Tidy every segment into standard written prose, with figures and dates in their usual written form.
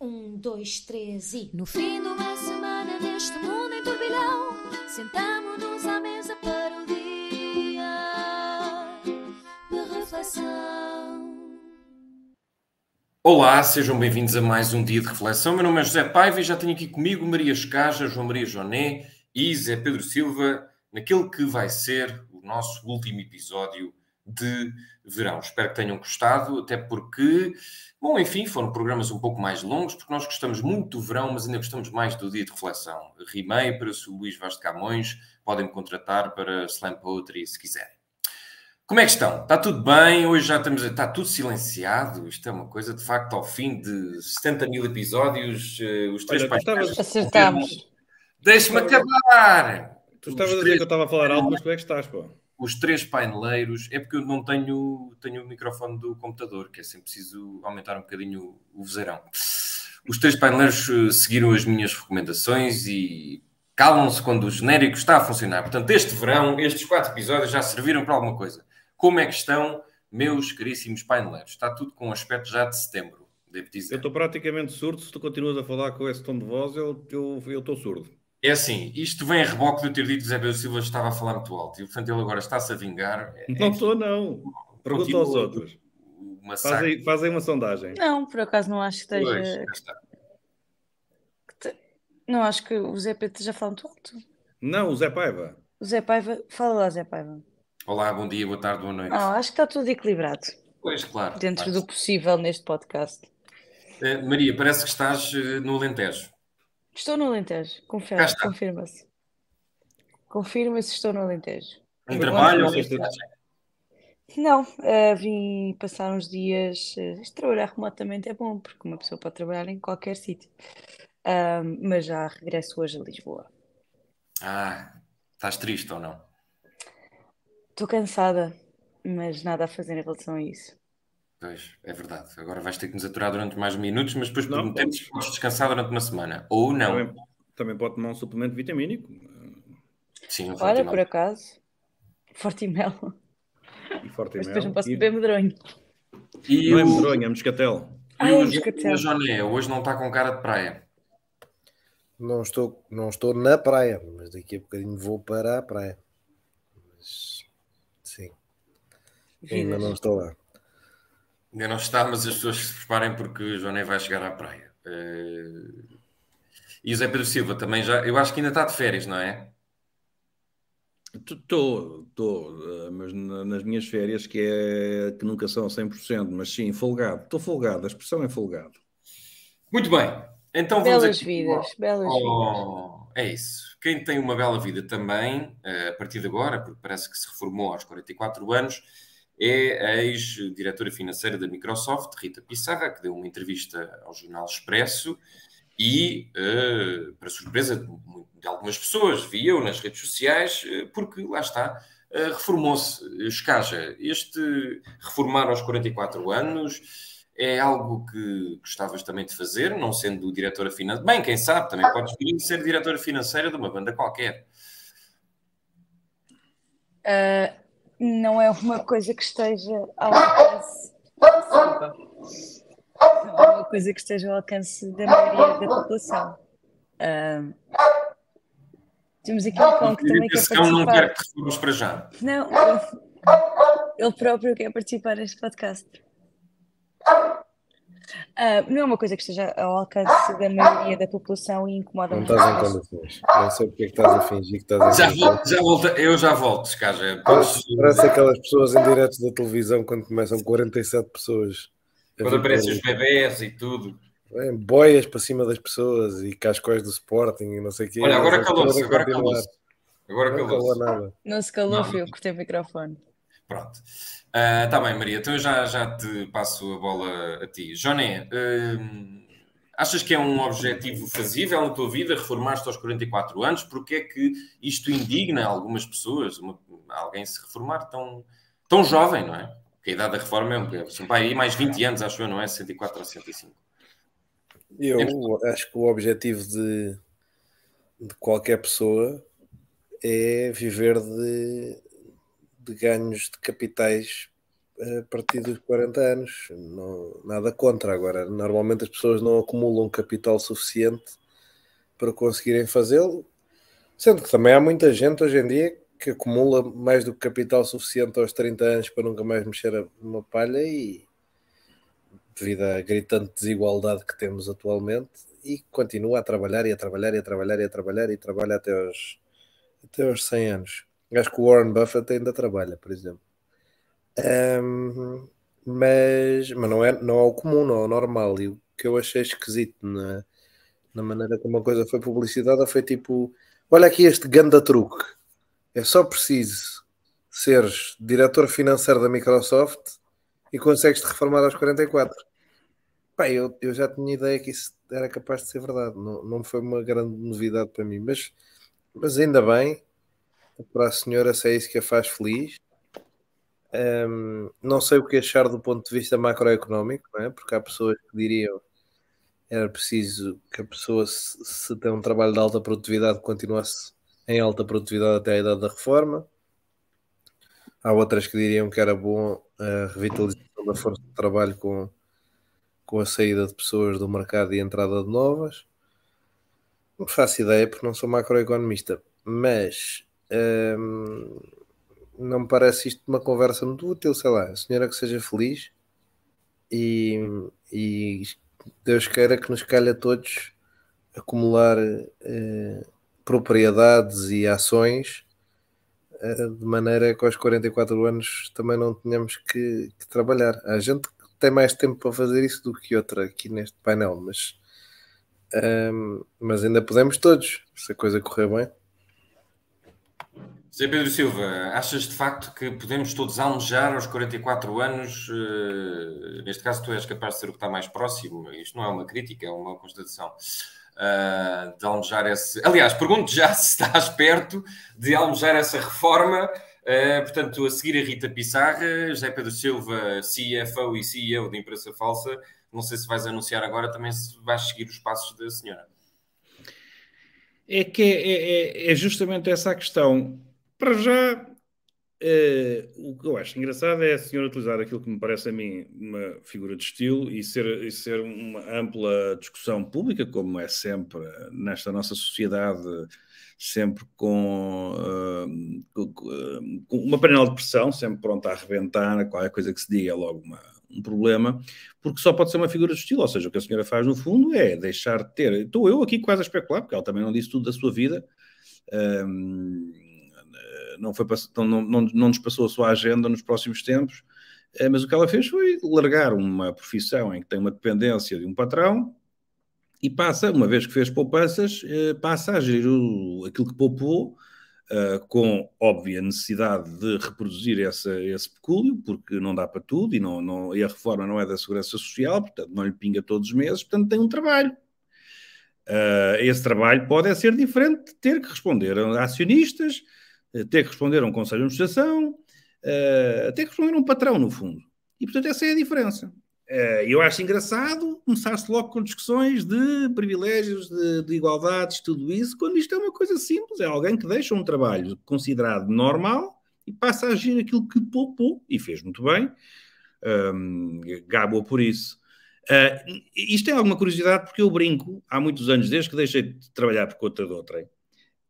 2, 3 e... No fim de uma semana neste mundo em turbilhão, sentamo-nos à mesa para o dia de reflexão. Olá, sejam bem-vindos a mais um dia de reflexão. Meu nome é José Paiva e já tenho aqui comigo Maria Escaja, João Maria Joné e Zé Pedro Silva, naquele que vai ser o nosso último episódio de verão. Espero que tenham gostado, até porque, bom, enfim, foram programas um pouco mais longos, porque nós gostamos muito do verão, mas ainda gostamos mais do dia de reflexão. Rimei para o Luís Vaz de Camões, podem-me contratar para Slam Poetry se quiserem. Como é que estão? Está tudo bem? Hoje já está tudo silenciado. Isto é uma coisa, de facto, ao fim de 70 mil episódios, os três pais... Acertámos. Deixe-me acabar! Tu estavas a dizer que eu estava a falar alto, mas tu é que estás, pô. Os três paineleiros... É porque eu não tenho o microfone do computador, que é sempre preciso aumentar um bocadinho o vozeirão. Os três paineleiros seguiram as minhas recomendações e calam-se quando o genérico está a funcionar. Portanto, este verão, estes 4 episódios já serviram para alguma coisa. Como é que estão, meus caríssimos paineleiros? Está tudo com aspecto já de setembro, devo dizer. Eu estou praticamente surdo. Se tu continuas a falar com esse tom de voz, eu estou surdo. É assim, isto vem a reboque de eu ter dito que Zé Pedro Silva estava a falar muito alto. E, portanto, ele agora está-se a vingar. Não estou, não. Pergunta aos outros. Fazem uma sondagem. Não, por acaso não acho que esteja... Não acho que o Zé Pedro esteja falando muito alto. Não, o Zé Paiva. O Zé Paiva... Fala lá, Zé Paiva. Olá, bom dia, boa tarde, boa noite. Não, acho que está tudo equilibrado. Pois, claro. Dentro do possível neste podcast. Maria, parece que estás no Alentejo. Estou no Alentejo, confirma-se. Confirma-se que estou no Alentejo. Em trabalho ou em Não, vim passar uns dias. Trabalhar remotamente é bom, porque uma pessoa pode trabalhar em qualquer sítio. Mas já regresso hoje a Lisboa. Estás triste ou não? Estou cansada, mas nada a fazer em relação a isso. Pois, é verdade. Agora vais ter que nos aturar durante mais minutos, mas depois prometemos que podes descansar durante uma semana. Ou não. Também pode tomar um suplemento vitamínico. Sim, um Olha, por acaso, Fortimel. E Fortimel. Mas depois não posso beber medronho. Não é medronho, é moscatel. E o Joné, hoje não está com cara de praia. Não estou na praia, mas daqui a bocadinho vou para a praia. Mas, sim. Ainda não estou lá. Ainda não está, mas as pessoas se preparem porque o Joné vai chegar à praia. E o Zé Pedro Silva também já... Eu acho que ainda está de férias, não é? Estou, mas nas minhas férias, que nunca são 100%, mas sim, folgado. Estou folgado, a expressão é folgado. Muito bem. Então vamos belas vidas. É isso. Quem tem uma bela vida também, a partir de agora, porque parece que se reformou aos 44 anos, é a ex-diretora financeira da Microsoft, Rita Pissarra, que deu uma entrevista ao Jornal Expresso e, para surpresa de algumas pessoas, vi eu nas redes sociais, porque lá está, reformou-se. Escaja, este reformar aos 44 anos é algo que gostavas também de fazer, não sendo diretora financeira. Bem, quem sabe, também podes vir ser diretora financeira de uma banda qualquer. Não é uma coisa que esteja ao alcance. Não é uma coisa que esteja ao alcance da maioria da população. Temos aqui um cão que também quer participar. Não quer que reformes para já. Não, ele próprio quer participar neste podcast. Não é uma coisa que esteja ao alcance da maioria da população e incomoda muito. Não estás em condições. Não sei porque é que estás a fingir que estás em condições. Eu já volto, Escaja. Parece aquelas pessoas em diretos da televisão quando começam 47 pessoas. Quando aparecem os bebés e tudo. Boias para cima das pessoas e cascóis do Sporting e não sei o quê. Olha, agora calou-se. Não calou nada. Não se calou, eu cortei o microfone. Pronto. Está bem, Maria. Então eu já te passo a bola a ti. Joné, achas que é um objetivo fazível na tua vida, reformar-te aos 44 anos? Porque é que isto indigna algumas pessoas, alguém se reformar tão jovem, não é? Porque a idade da reforma são para aí mais 20 anos, acho eu, não é? 64 ou 65. Eu acho que o objetivo de qualquer pessoa é viver de ganhos de capitais a partir dos 40 anos. Nada contra. Agora, normalmente as pessoas não acumulam capital suficiente para conseguirem fazê-lo, sendo que também há muita gente hoje em dia que acumula mais do que capital suficiente aos 30 anos para nunca mais mexer uma palha, e devido à gritante desigualdade que temos atualmente, e continua a trabalhar e a trabalhar e a trabalhar e a trabalhar e trabalha até aos 100 anos. Acho que o Warren Buffett ainda trabalha, por exemplo. Mas não é o comum, não é o normal. E o que eu achei esquisito na maneira como a coisa foi publicitada foi tipo: olha aqui este ganda truque, é só preciso seres diretor financeiro da Microsoft e consegues-te reformar aos 44. Pá, eu já tinha ideia que isso era capaz de ser verdade. Não foi uma grande novidade para mim, mas ainda bem para a senhora, se é isso que a faz feliz. Não sei o que achar do ponto de vista macroeconómico, não é? Porque há pessoas que diriam era preciso que a pessoa, se tem um trabalho de alta produtividade, continuasse em alta produtividade até a idade da reforma. Há outras que diriam que era bom a revitalização da força de trabalho com a saída de pessoas do mercado e a entrada de novas. Não faço ideia porque não sou macroeconomista, mas não me parece isto uma conversa muito útil. Sei lá, a senhora que seja feliz, e Deus queira que nos calhe a todos acumular propriedades e ações de maneira que aos 44 anos também não tenhamos que trabalhar. Há gente que tem mais tempo para fazer isso do que outra aqui neste painel, mas ainda podemos todos, se a coisa correr bem. Zé Pedro Silva, achas de facto que podemos todos almejar aos 44 anos? Neste caso, tu és capaz de ser o que está mais próximo. Isto não é uma crítica, é uma constatação. De almejar esse... Aliás, pergunto já se estás perto de almejar essa reforma. Portanto, a seguir a Rita Pissarra, Zé Pedro Silva, CFO e CEO de Imprensa Falsa. Não sei se vais anunciar agora também se vais seguir os passos da senhora. É que é justamente essa a questão. Para já, o que eu acho engraçado é a senhora utilizar aquilo que me parece a mim uma figura de estilo e ser uma ampla discussão pública, como é sempre nesta nossa sociedade, sempre com uma panela de pressão, sempre pronta a arrebentar, qualquer coisa que se diga é logo um problema, porque só pode ser uma figura de estilo. Ou seja, o que a senhora faz no fundo é deixar de ter... Estou eu aqui quase a especular, porque ela também não disse tudo da sua vida, não nos passou a sua agenda nos próximos tempos, mas o que ela fez foi largar uma profissão em que tem uma dependência de um patrão e passa, uma vez que fez poupanças, passa a gerir aquilo que poupou, com óbvia necessidade de reproduzir esse pecúlio, porque não dá para tudo e a reforma não é da Segurança Social, portanto não lhe pinga todos os meses, portanto tem um trabalho. Esse trabalho pode ser diferente de ter que responder a acionistas, ter que responder a um conselho de administração, ter que responder a um patrão, no fundo. E, portanto, essa é a diferença. Eu acho engraçado começar-se logo com discussões de privilégios, de igualdades, tudo isso, quando isto é uma coisa simples. É alguém que deixa um trabalho considerado normal e passa a agir aquilo que poupou, e fez muito bem. Gabo por isso. Isto é alguma curiosidade, porque eu brinco, há muitos anos, desde que deixei de trabalhar por conta de outrem,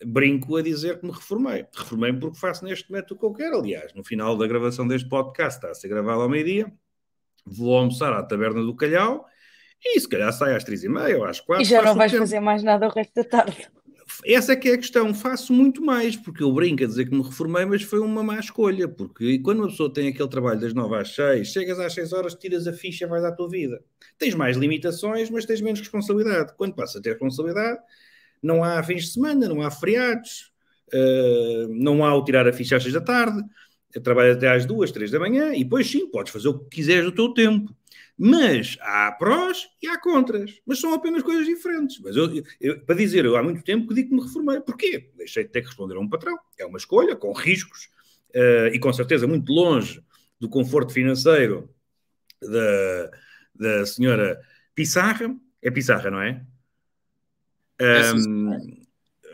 brinco a dizer que me reformei. Reformei-me porque faço neste momento o que eu quero. Aliás, no final da gravação deste podcast, está a ser gravado ao meio-dia, vou almoçar à Taberna do Calhau e se calhar sai às 3h30 ou às 4h. E já não vais fazer mais nada o resto da tarde. Essa é que é a questão. Faço muito mais, porque eu brinco a dizer que me reformei, mas foi uma má escolha, porque quando uma pessoa tem aquele trabalho das 9 às 6, chegas às 6 horas, tiras a ficha e vais à tua vida. Tens mais limitações, mas tens menos responsabilidade. Quando passas a ter responsabilidade, não há fins de semana, não há feriados, não há o tirar a ficha às 6 da tarde, trabalhas até às 2, 3 da manhã, e depois sim, podes fazer o que quiseres do teu tempo. Mas há prós e há contras. Mas são apenas coisas diferentes. Mas para dizer, eu há muito tempo que digo que me reformei. Porquê? Deixei de ter que responder a um patrão. É uma escolha, com riscos, e com certeza muito longe do conforto financeiro da senhora Pissarra. É Pissarra, não é?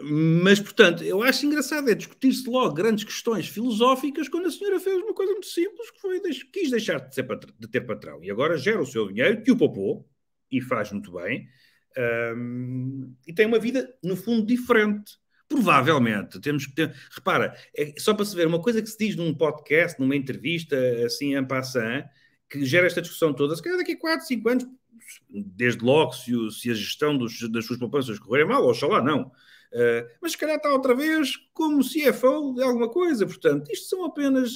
Mas, portanto, eu acho engraçado é discutir-se logo grandes questões filosóficas quando a senhora fez uma coisa muito simples, que foi quis deixar de ter patrão. E agora gera o seu dinheiro, que o poupou, e faz muito bem, e tem uma vida, no fundo, diferente. Provavelmente, temos que ter... Repara, só para se ver, uma coisa que se diz num podcast, numa entrevista, assim, en passant, que gera esta discussão toda, se calhar daqui a 4, 5 anos, desde logo, se a gestão das suas poupanças correr mal, oxalá não. Mas se calhar está outra vez como CFO de alguma coisa. Portanto, isto são apenas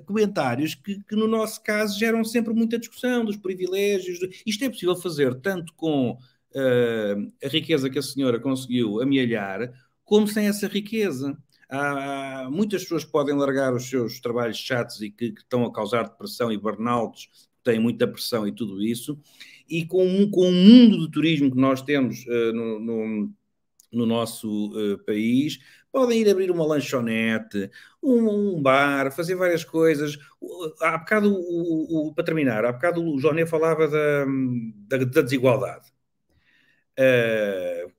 comentários que no nosso caso geram sempre muita discussão dos privilégios. Isto é possível fazer tanto com a riqueza que a senhora conseguiu amealhar, como sem essa riqueza. Muitas pessoas podem largar os seus trabalhos chatos e que estão a causar depressão e burnouts, têm muita pressão e tudo isso, e com o mundo do turismo que nós temos no nosso país, podem ir abrir uma lanchonete, um bar, fazer várias coisas. Há bocado, para terminar, há bocado o Joné falava da desigualdade.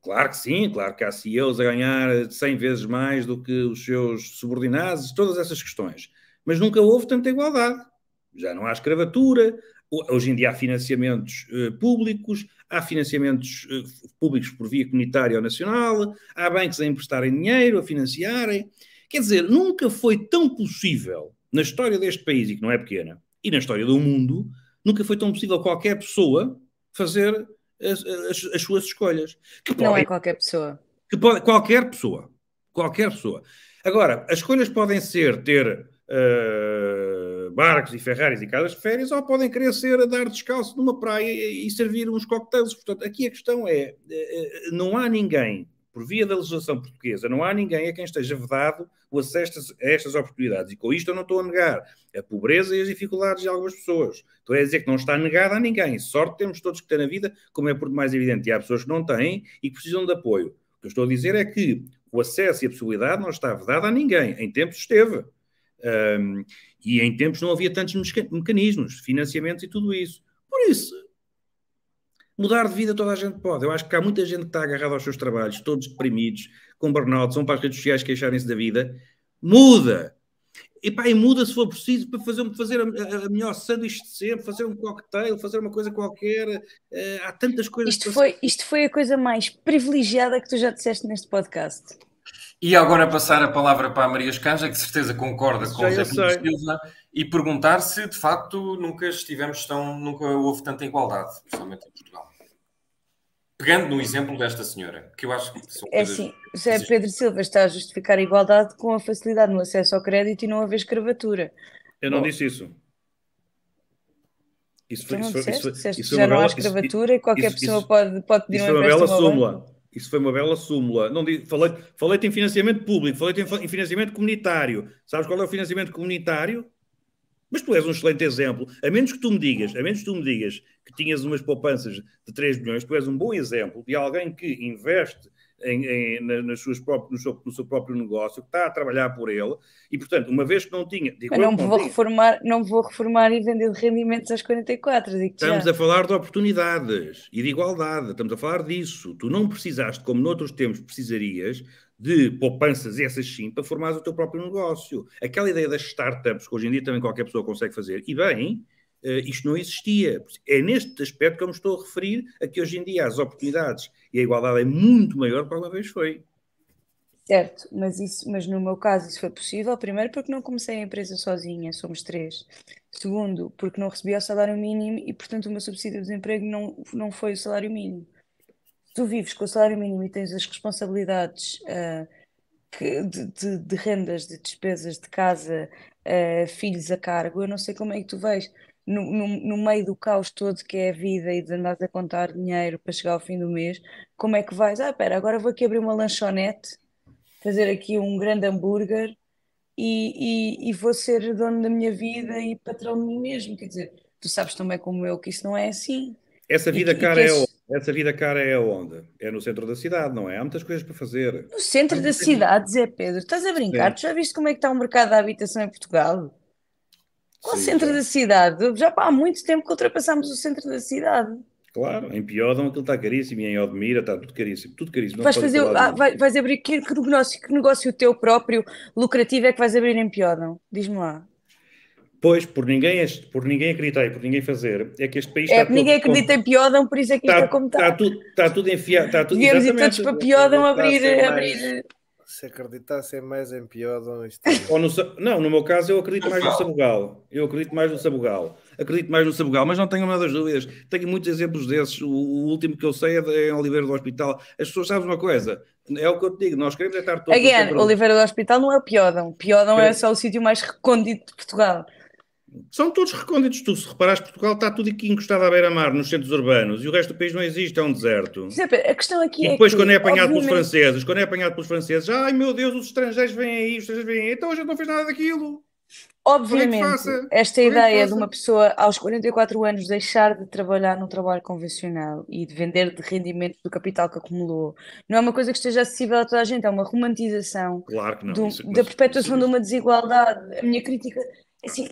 Claro que sim, claro que há CEOs a ganhar 100 vezes mais do que os seus subordinados, todas essas questões. Mas nunca houve tanta igualdade. Já não há escravatura, hoje em dia há financiamentos públicos, há financiamentos públicos por via comunitária ou nacional, há bancos a emprestarem dinheiro, a financiarem. Quer dizer, nunca foi tão possível, na história deste país, e que não é pequena, e na história do mundo, nunca foi tão possível qualquer pessoa fazer as suas escolhas. Não é qualquer pessoa. Qualquer pessoa. Qualquer pessoa. Agora, as escolhas podem ser ter barcos e Ferraris e casas de férias, ou podem querer ser a dar descalço numa praia e servir uns coquetéis. Portanto, aqui a questão é, não há ninguém, por via da legislação portuguesa, não há ninguém a quem esteja vedado o acesso a estas oportunidades. E com isto eu não estou a negar a pobreza e as dificuldades de algumas pessoas. Estou a dizer que não está negada a ninguém. Sorte temos todos que ter na vida, como é por mais evidente. E há pessoas que não têm e que precisam de apoio. O que eu estou a dizer é que o acesso e a possibilidade não está vedada a ninguém. Em tempos esteve. E em tempos não havia tantos mecanismos, financiamentos e tudo isso. Por isso, mudar de vida toda a gente pode. Eu acho que há muita gente que está agarrada aos seus trabalhos, todos deprimidos, com burnout, são para as redes sociais queixarem-se da vida. Muda! E muda se for preciso para fazer a melhor sanduíche de sempre, fazer um cocktail, fazer uma coisa qualquer. Há tantas coisas... Isto foi a coisa mais privilegiada que tu já disseste neste podcast. E agora passar a palavra para a Maria Escanja, que de certeza concorda com o Zé Pedro Silva, e perguntar se, de facto, nunca houve tanta igualdade, principalmente em Portugal. Pegando no exemplo desta senhora, que eu acho que são coisas... assim, Zé Pedro Silva está a justificar a igualdade com a facilidade no acesso ao crédito e não haver escravatura. Eu não disse isso. Disseste que já não há escravatura e qualquer pessoa pode pedir um empréstimo. Isso foi uma bela súmula. Não digo, falei-te em financiamento público, falei-te em financiamento comunitário. Sabes qual é o financiamento comunitário? Mas tu és um excelente exemplo. A menos que tu me digas que tinhas umas poupanças de 3 milhões, tu és um bom exemplo de alguém que investe no seu próprio negócio, que está a trabalhar por ele, e portanto, uma vez que não tinha... Não vou reformar e vender rendimentos às 44. Estamos a falar de oportunidades e de igualdade, estamos a falar disso. Tu não precisaste, como noutros tempos precisarias, de poupanças, essas sim, para formares o teu próprio negócio. Aquela ideia das startups, que hoje em dia também qualquer pessoa consegue fazer, e bem, isto não existia. É neste aspecto que eu me estou a referir a que hoje em dia as oportunidades e a igualdade é muito maior do que alguma vez foi. Certo, mas no meu caso isso foi possível, primeiro porque não comecei a empresa sozinha, somos 3. Segundo, porque não recebia o salário mínimo e, portanto, o meu subsídio de desemprego não foi o salário mínimo. Se tu vives com o salário mínimo e tens as responsabilidades de rendas, de despesas de casa, filhos a cargo, eu não sei como é que tu vais no meio do caos todo que é a vida e de andares a contar dinheiro para chegar ao fim do mês, como é que vais? Espera, agora vou aqui abrir uma lanchonete, fazer aqui um grande hambúrguer e vou ser dono da minha vida e patrão de mim mesmo. Quer dizer, tu sabes também como eu que isso não é assim. Essa vida cara é onde? É no centro da cidade, não é? Há muitas coisas para fazer. No centro da cidade, Zé Pedro, estás a brincar? Tu já viste como é que está o mercado da habitação em Portugal? Qual o centro da cidade? Já há muito tempo que ultrapassámos o centro da cidade. Claro, em Piódão aquilo está caríssimo, e em Odmira está tudo caríssimo, tudo caríssimo. Não Vais se pode fazer, falar de... vais abrir que negócio teu próprio lucrativo é que vais abrir em Piódão? Diz-me lá. Pois, por ninguém acreditar e por ninguém fazer, é que este país É está que ninguém todo... acredita em Piódão, por isso é que isto é como está. Está tudo enfiado, está tudo... Devíamos ir todos Exatamente. para Piódão Acreditassem abrir. Se acreditassem mais em Piódão, isto Ou não, no meu caso eu acredito mais no Sabugal. Acredito mais no Sabugal, mas não tenho nada das dúvidas. Tenho muitos exemplos desses. O último que eu sei é em Oliveira do Hospital. As pessoas sabem uma coisa, é o que eu te digo, nós queremos estar todos... Again, Oliveira do Hospital não é o Piódão. Piódão é só o sítio mais recôndito de Portugal. São todos recônditos. Tu, se reparares, Portugal está tudo aqui encostado à beira-mar, nos centros urbanos, e o resto do país não existe, é um deserto. A questão aqui E depois, quando é apanhado pelos franceses, ai meu Deus, os estrangeiros vêm aí, então a gente não fez nada daquilo. Obviamente, esta ideia de uma pessoa aos 44 anos deixar de trabalhar num trabalho convencional e de vender de rendimentos do capital que acumulou, não é uma coisa que esteja acessível a toda a gente, é uma romantização claro que não, da perpetuação de uma desigualdade. A minha crítica, assim,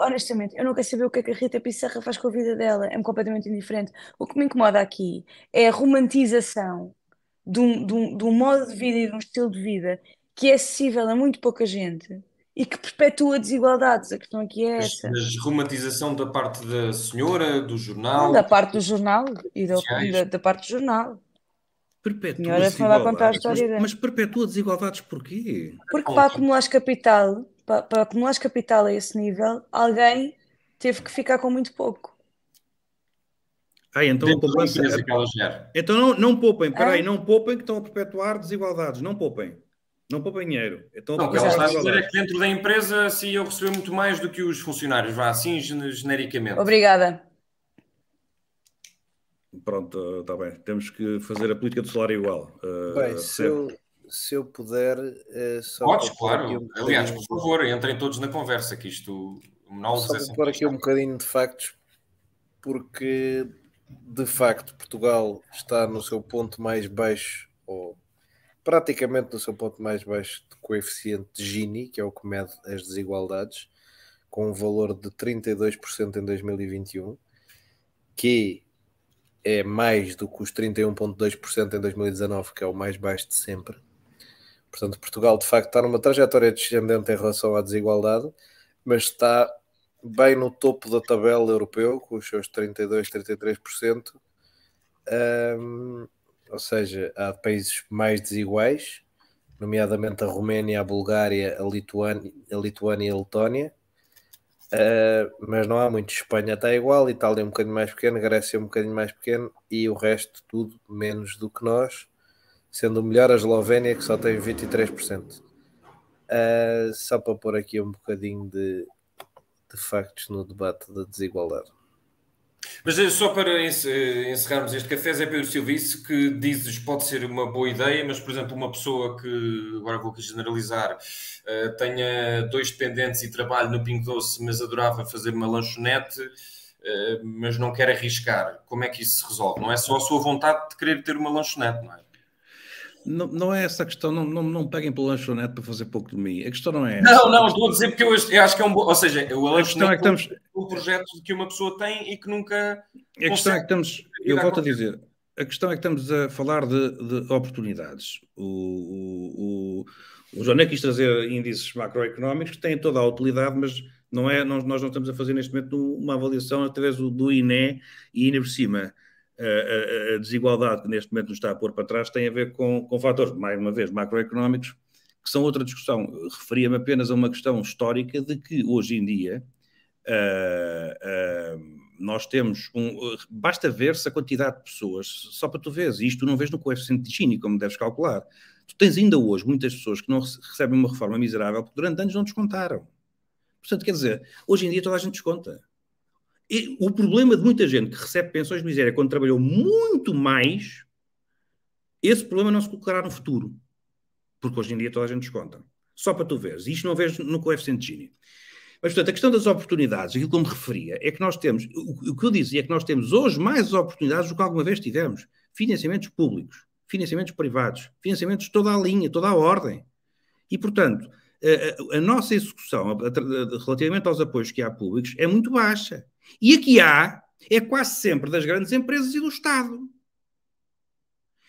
honestamente, eu não quero saber o que é que a Rita Pissarra faz com a vida dela, é-me completamente indiferente. O que me incomoda aqui é a romantização de um modo de vida e de um estilo de vida que é acessível a muito pouca gente e que perpetua desigualdades. A questão aqui é essa. Mas romantização da parte da senhora, do jornal... Não, da parte do jornal e da parte do jornal. Perpetua Senhora, foi lá contar a história dela. Mas perpetua desigualdades porquê? Porque para acumulares capital, para acumulares capital a esse nível, alguém teve que ficar com muito pouco. Então a poupança... Então não poupem, peraí, não poupem que estão a perpetuar desigualdades, não poupem. Não poupem dinheiro. Então, não, o que ela está a dizer é que dentro da empresa a CEO recebeu muito mais do que os funcionários, vá assim genericamente. Obrigada. Pronto, está bem. Temos que fazer a política do salário igual. Bem, se eu puder... Podes, claro. Aliás, por favor, entrem todos na conversa, que isto... Só para pôr aqui um bocadinho de factos, porque, de facto, Portugal está no seu ponto mais baixo, ou praticamente no seu ponto mais baixo de coeficiente de Gini, que é o que mede as desigualdades, com um valor de 32% em 2021, que é mais do que os 31,2% em 2019, que é o mais baixo de sempre. Portanto, Portugal, de facto, está numa trajetória descendente em relação à desigualdade, mas está bem no topo da tabela europeu, com os seus 32%, 33%. Ou seja, há países mais desiguais, nomeadamente a Roménia, a Bulgária, a Lituânia e a Letónia, mas não há muito. Espanha está igual, Itália é um bocadinho mais pequeno, Grécia é um bocadinho mais pequeno e o resto tudo menos do que nós, sendo o melhor a Eslovénia, que só tem 23%. Só para pôr aqui um bocadinho de factos no debate da desigualdade. Mas só para encerrarmos este café, Zé Pedro Silva, isso que dizes pode ser uma boa ideia, mas, por exemplo, uma pessoa que, agora vou aqui generalizar, tenha 2 dependentes e trabalhe no Pingo Doce, mas adorava fazer uma lanchonete, mas não quer arriscar. Como é que isso se resolve? Não é só a sua vontade de querer ter uma lanchonete, não é? Não é essa a questão, não peguem pelo lanchonete para fazer pouco de mim. A questão não é essa. Não, estou a dizer porque eu acho que é um bom... Ou seja, o lanchonete é um projeto que uma pessoa tem e que nunca... A questão é que eu volto a dizer, a questão é que estamos a falar de oportunidades. O Joné quis trazer índices macroeconómicos que têm toda a utilidade, mas nós não estamos a fazer neste momento uma avaliação através do INE e ainda por cima... A desigualdade que neste momento nos está a pôr para trás tem a ver com fatores, mais uma vez, macroeconómicos, que são outra discussão. Referia-me apenas a uma questão histórica de que hoje em dia nós temos basta ver-se a quantidade de pessoas, só para tu veres, e isto tu não vês no coeficiente de Gini, como deves calcular. Tu tens ainda hoje muitas pessoas que não recebem uma reforma miserável porque durante anos não descontaram. Portanto, quer dizer, hoje em dia toda a gente desconta. E o problema de muita gente que recebe pensões de miséria quando trabalhou muito mais, esse problema não se colocará no futuro. Porque hoje em dia toda a gente desconta. Só para tu veres. Isto não vês no coeficiente de Gini. Mas, portanto, a questão das oportunidades, aquilo que eu me referia, é que nós temos, o que eu dizia é que nós temos hoje mais oportunidades do que alguma vez tivemos. Financiamentos públicos, financiamentos privados, financiamentos de toda a linha, toda a ordem. E, portanto, a nossa execução relativamente aos apoios que há públicos é muito baixa. E aqui há, é quase sempre das grandes empresas e do Estado.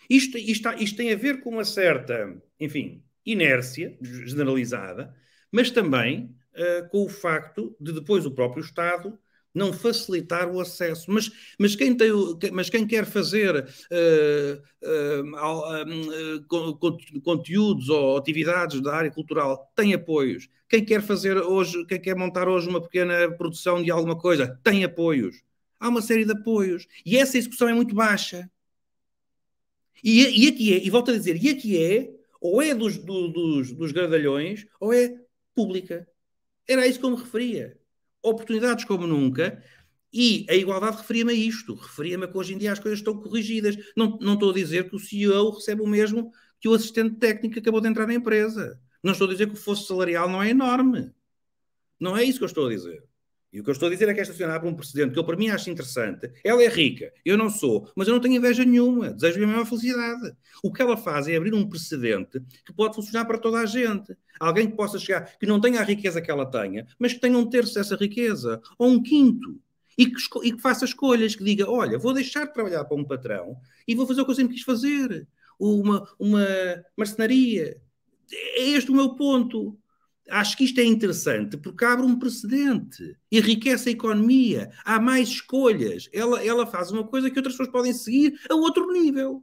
Isto tem a ver com uma certa, enfim, inércia generalizada, mas também com o facto de depois o próprio Estado não facilitar o acesso. Mas quem quer fazer conteúdos ou atividades da área cultural tem apoios. Quem quer montar hoje uma pequena produção de alguma coisa tem apoios. Há uma série de apoios. E essa execução é muito baixa. E aqui é, e volto a dizer, e aqui é, ou é dos grandalhões, ou é pública. Era a isso que eu me referia. Oportunidades como nunca, e a igualdade referia-me a isto. Referia-me a que hoje em dia as coisas estão corrigidas. Não estou a dizer que o CEO recebe o mesmo que o assistente técnico que acabou de entrar na empresa. Não estou a dizer que o fosso salarial não é enorme. Não é isso que eu estou a dizer. E o que eu estou a dizer é que esta senhora abre um precedente que eu, para mim, acho interessante. Ela é rica, eu não sou, mas eu não tenho inveja nenhuma. Desejo-lhe a maior felicidade. O que ela faz é abrir um precedente que pode funcionar para toda a gente. Alguém que possa chegar, que não tenha a riqueza que ela tenha, mas que tenha um terço dessa riqueza, ou um quinto. E que faça escolhas, que diga, olha, vou deixar de trabalhar para um patrão e vou fazer o que eu sempre quis fazer. Uma marcenaria. É este o meu ponto. Acho que isto é interessante porque abre um precedente, enriquece a economia, há mais escolhas. Ela faz uma coisa que outras pessoas podem seguir a outro nível.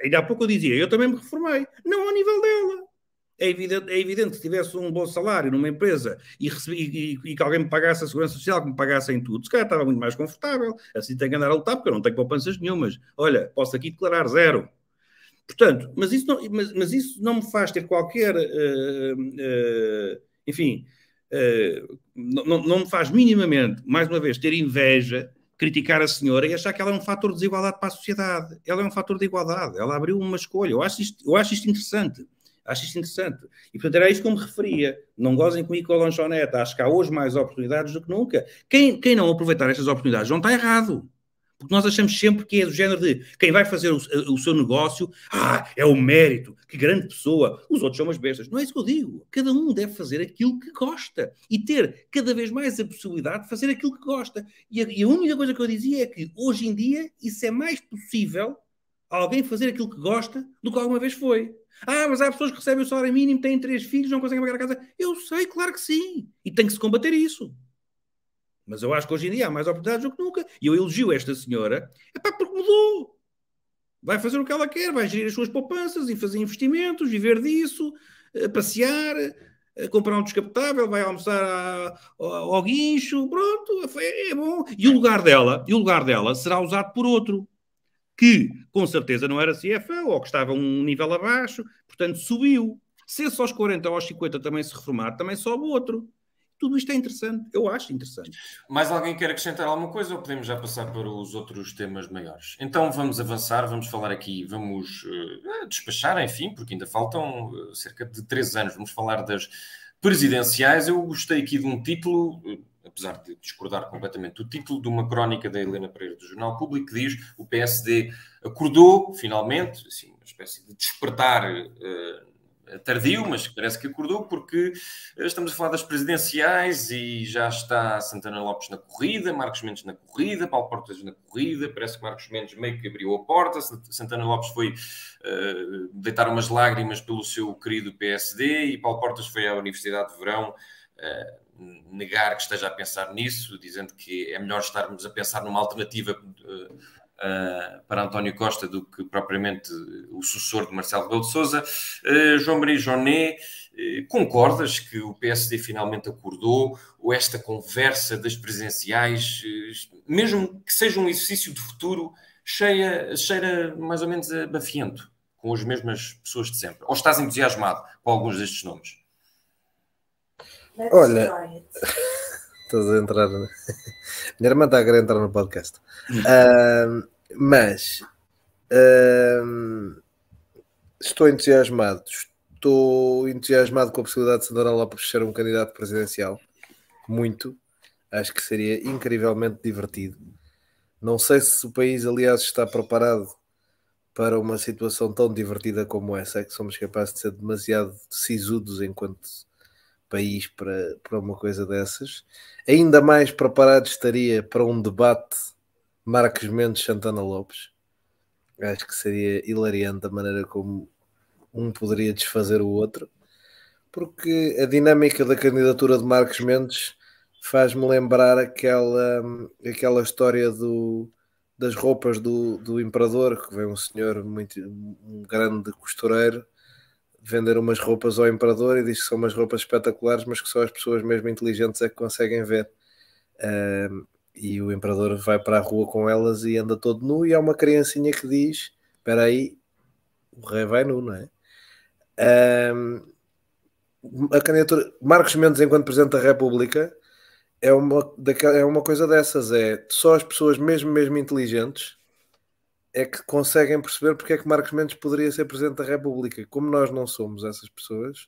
Ainda há pouco eu dizia, eu também me reformei, não ao nível dela. É evidente que se tivesse um bom salário numa empresa e que alguém me pagasse a segurança social, que me pagasse em tudo, se calhar estava muito mais confortável. Assim tenho que andar a lutar porque eu não tenho poupanças nenhumas. Olha, posso aqui declarar 0. Portanto, mas isso não me faz ter qualquer, enfim, não me faz minimamente, mais uma vez, ter inveja, criticar a senhora e achar que ela é um fator de desigualdade para a sociedade. Ela é um fator de igualdade, ela abriu uma escolha. Eu acho isto interessante. Acho isto interessante. E, portanto, era isso que eu me referia. Não gozem comigo com a lanchonete. Acho que há hoje mais oportunidades do que nunca. Quem não aproveitar estas oportunidades não está errado. Porque nós achamos sempre que é do género de quem vai fazer o seu negócio, é o mérito, que grande pessoa, os outros são umas bestas. Não é isso que eu digo. Cada um deve fazer aquilo que gosta e ter cada vez mais a possibilidade de fazer aquilo que gosta. E a única coisa que eu dizia é que hoje em dia isso é mais possível alguém fazer aquilo que gosta do que alguma vez foi. Mas há pessoas que recebem o salário mínimo, têm 3 filhos, não conseguem pagar a casa. Eu sei, claro que sim. E tem que se combater isso. Mas eu acho que hoje em dia há mais oportunidades do que nunca. E eu elogio esta senhora, porque mudou. Vai fazer o que ela quer, vai gerir as suas poupanças e fazer investimentos, viver disso, passear, comprar um descapotável, vai almoçar ao guincho, pronto, é bom. E o lugar dela será usado por outro, que com certeza não era CFO, ou que estava um nível abaixo, portanto subiu. Se esse aos 40 ou aos 50 também se reformar, também sobe outro. Tudo isto é interessante, eu acho interessante. Mais alguém quer acrescentar alguma coisa ou podemos já passar para os outros temas maiores? Então vamos avançar, vamos falar aqui, vamos despachar, enfim, porque ainda faltam cerca de 3 anos. Vamos falar das presidenciais. Eu gostei aqui de um título, apesar de discordar completamente do título, de uma crónica da Helena Pereira do Jornal Público, que diz: o PSD acordou, finalmente, assim, uma espécie de despertar tardio, mas parece que acordou, porque estamos a falar das presidenciais e já está Santana Lopes na corrida, Marcos Mendes na corrida, Paulo Portas na corrida. Parece que Marcos Mendes meio que abriu a porta, Santana Lopes foi deitar umas lágrimas pelo seu querido PSD e Paulo Portas foi à Universidade de Verão negar que esteja a pensar nisso, dizendo que é melhor estarmos a pensar numa alternativa para António Costa do que propriamente o sucessor de Marcelo Rebelo de Sousa. João Maria Joné, concordas que o PSD finalmente acordou, ou esta conversa das presidenciais, mesmo que seja um exercício de futuro, cheira mais ou menos a bafiento, com as mesmas pessoas de sempre? Ou estás entusiasmado com alguns destes nomes? Olha, estás a entrar. Minha irmã está a querer entrar no podcast. Mas estou entusiasmado. Estou entusiasmado com a possibilidade de Santana Lopes ser um candidato presidencial. Muito. Acho que seria incrivelmente divertido. Não sei se o país, aliás, está preparado para uma situação tão divertida como essa, é que somos capazes de ser demasiado sisudos enquanto país para uma coisa dessas. Ainda mais preparado estaria para um debate Marcos Mendes-Santana Lopes. Acho que seria hilariante a maneira como um poderia desfazer o outro, porque a dinâmica da candidatura de Marcos Mendes faz-me lembrar aquela história das roupas do imperador, que vem um senhor, um grande costureiro, vender umas roupas ao imperador e diz que são umas roupas espetaculares, mas que só as pessoas mesmo inteligentes é que conseguem ver. E o imperador vai para a rua com elas e anda todo nu, e há uma criancinha que diz: espera aí, o rei vai nu, não é? A candidatura Marcos Mendes enquanto Presidente da República é uma coisa dessas, é só as pessoas mesmo inteligentes é que conseguem perceber porque é que Marcos Mendes poderia ser Presidente da República. Como nós não somos essas pessoas,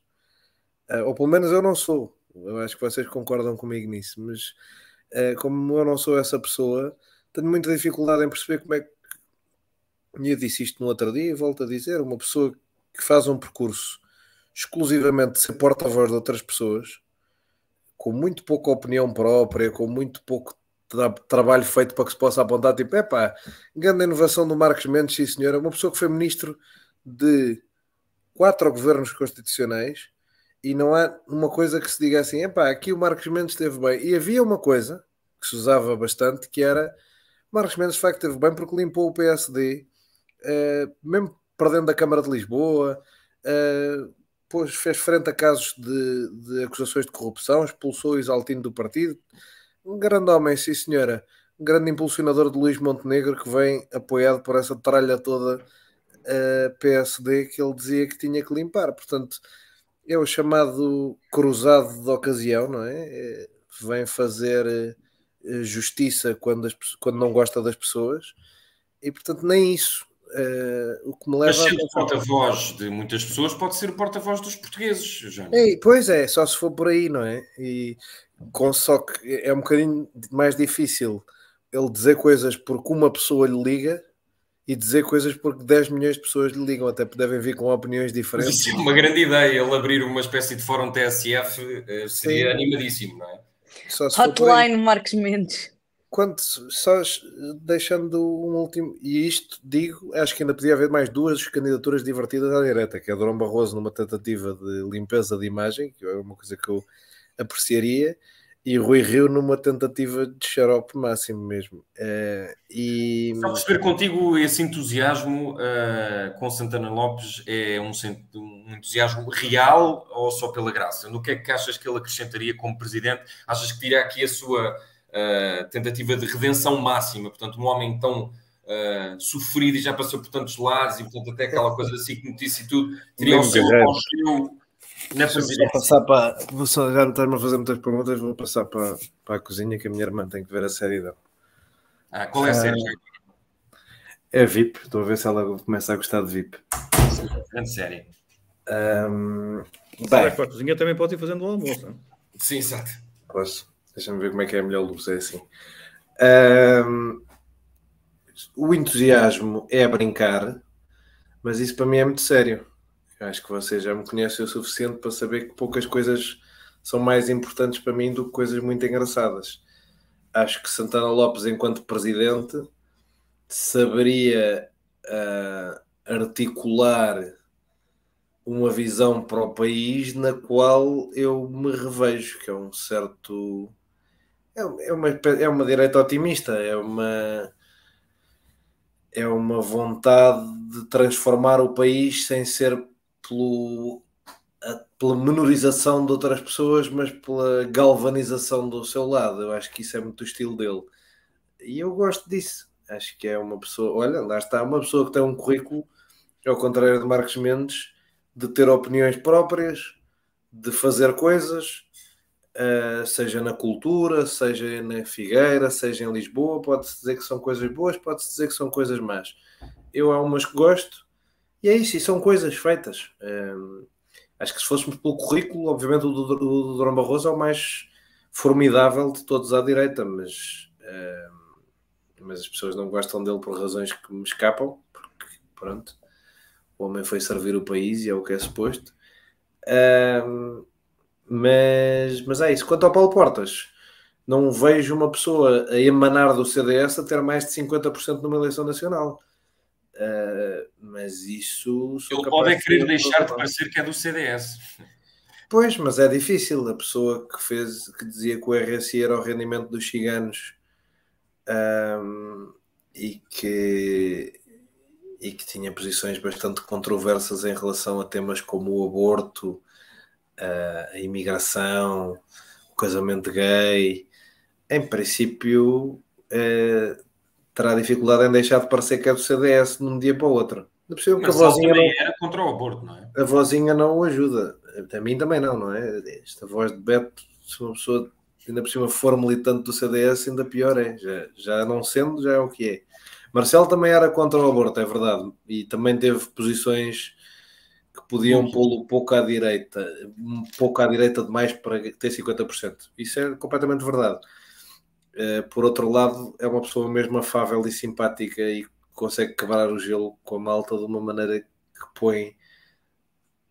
ou pelo menos eu não sou, eu acho que vocês concordam comigo nisso, mas como eu não sou essa pessoa, tenho muita dificuldade em perceber como é que, e eu disse isto no outro dia e volto a dizer, uma pessoa que faz um percurso exclusivamente de ser porta-voz de outras pessoas, com muito pouca opinião própria, com muito pouco trabalho feito para que se possa apontar, tipo, grande inovação do Marcos Mendes, sim senhora, uma pessoa que foi ministro de 4 governos constitucionais, e não há uma coisa que se diga assim, aqui o Marcos Mendes esteve bem. E havia uma coisa que se usava bastante, que era, Marcos Mendes de facto esteve bem porque limpou o PSD, mesmo perdendo a Câmara de Lisboa, fez frente a casos de acusações de corrupção, expulsou o Isaltino do partido. Um grande homem, sim senhora, um grande impulsionador de Luís Montenegro, que vem apoiado por essa tralha toda PSD que ele dizia que tinha que limpar. Portanto, é o chamado cruzado de ocasião, não é? Vem fazer justiça quando não gosta das pessoas, e portanto nem isso. O que me leva Mas sendo porta-voz de muitas pessoas, pode ser o porta-voz dos portugueses, já. Pois é, só se for por aí, não é? Só que é um bocadinho mais difícil ele dizer coisas porque uma pessoa lhe liga e dizer coisas porque 10 milhões de pessoas lhe ligam, até devem vir com opiniões diferentes. Mas isso é uma grande ideia, ele abrir uma espécie de fórum TSF seria animadíssimo, não é? Hotline Marcos Mendes. Só deixando um último, e isto digo, acho que ainda podia haver mais 2 candidaturas divertidas à direita, que é Durão Barroso numa tentativa de limpeza de imagem, que é uma coisa que eu apreciaria, e Rui Rio numa tentativa de xarope máximo mesmo. Só perceber contigo, esse entusiasmo com Santana Lopes é um entusiasmo real ou só pela graça? No que é que achas que ele acrescentaria como presidente? Achas que tirar aqui a sua tentativa de redenção máxima, portanto um homem tão sofrido e já passou por tantos lares e portanto até aquela coisa assim que notícia e tudo, teria o seu auxílio na presidência? Já não estás-me a fazer muitas perguntas, vou passar para a cozinha, que a minha irmã tem que ver a série dela. Qual é a série? É VIP, estou a ver se ela começa a gostar de VIP. Grande série. Para a cozinha também pode ir fazendo o almoço, não? Sim, exato. Posso. Deixa-me ver como é que é a melhor luz, é assim. O entusiasmo é a brincar, mas isso para mim é muito sério. Eu acho que vocês já me conhecem o suficiente para saber que poucas coisas são mais importantes para mim do que coisas muito engraçadas. Acho que Santana Lopes, enquanto presidente, saberia articular uma visão para o país na qual eu me revejo, que é um certo... É uma direita otimista, é uma vontade de transformar o país sem ser pela menorização de outras pessoas, mas pela galvanização do seu lado. Eu acho que isso é muito o estilo dele. E eu gosto disso. Acho que é uma pessoa... Olha, lá está, uma pessoa que tem um currículo, ao contrário de Marcos Mendes, de ter opiniões próprias, de fazer coisas... seja na cultura, seja na Figueira, seja em Lisboa, pode-se dizer que são coisas boas, pode-se dizer que são coisas más. Eu há umas que gosto, e é isso, e são coisas feitas. Acho que se fôssemos pelo currículo, obviamente o do Durão Barroso é o mais formidável de todos à direita, mas as pessoas não gostam dele por razões que me escapam, porque pronto, o homem foi servir o país e é o que é suposto. Mas é isso. Quanto ao Paulo Portas, não vejo uma pessoa a emanar do CDS a ter mais de 50% numa eleição nacional. Mas isso sou Ele capaz pode de querer ser deixar de aprovado. parecer que é do CDS. Pois, mas é difícil. A pessoa que dizia que o RSI era o rendimento dos ciganos, e que tinha posições bastante controversas em relação a temas como o aborto, a imigração, o casamento gay, em princípio terá dificuldade em deixar de parecer que é do CDS de um dia para o outro. Não percebo que Mas ele também era contra o aborto, não é? a vozinha não o ajuda. A mim também não é? Esta voz de Beto, se uma pessoa ainda por cima for militante do CDS, ainda pior é. Já não sendo, já é o que é. Marcelo também era contra o aborto, é verdade. E também teve posições que podiam pô-lo um pouco à direita demais para ter 50%. Isso é completamente verdade. Por outro lado, é uma pessoa mesmo afável e simpática e consegue quebrar o gelo com a malta de uma maneira que põe...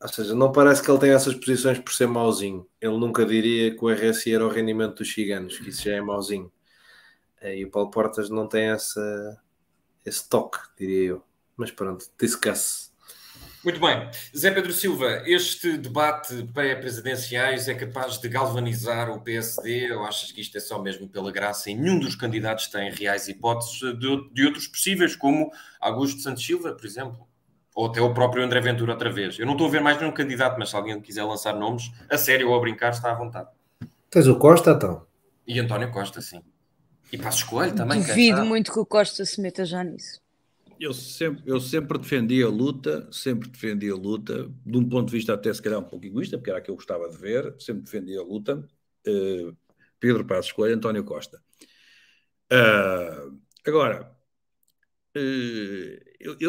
Ou seja, não parece que ele tenha essas posições por ser mauzinho. Ele nunca diria que o RSI era o rendimento dos ciganos, que isso já é mauzinho. E o Paulo Portas não tem esse toque, diria eu. Mas pronto, discuss. Muito bem. Zé Pedro Silva, este debate pré-presidenciais é capaz de galvanizar o PSD ou achas que isto é só mesmo pela graça e nenhum dos candidatos tem reais hipóteses de outros possíveis, como Augusto Santos Silva, por exemplo? Ou até o próprio André Ventura outra vez? Eu não estou a ver mais nenhum candidato, mas se alguém quiser lançar nomes, a sério ou a brincar, está à vontade. Tens o Costa, então? E António Costa, sim. E Passos Coelho também, Duvido muito que o Costa se meta já nisso. Eu sempre defendi a luta, de um ponto de vista até se calhar um pouco egoísta, porque era aquilo que eu gostava de ver, sempre defendi a luta, Pedro Passos Coelho, António Costa. Agora,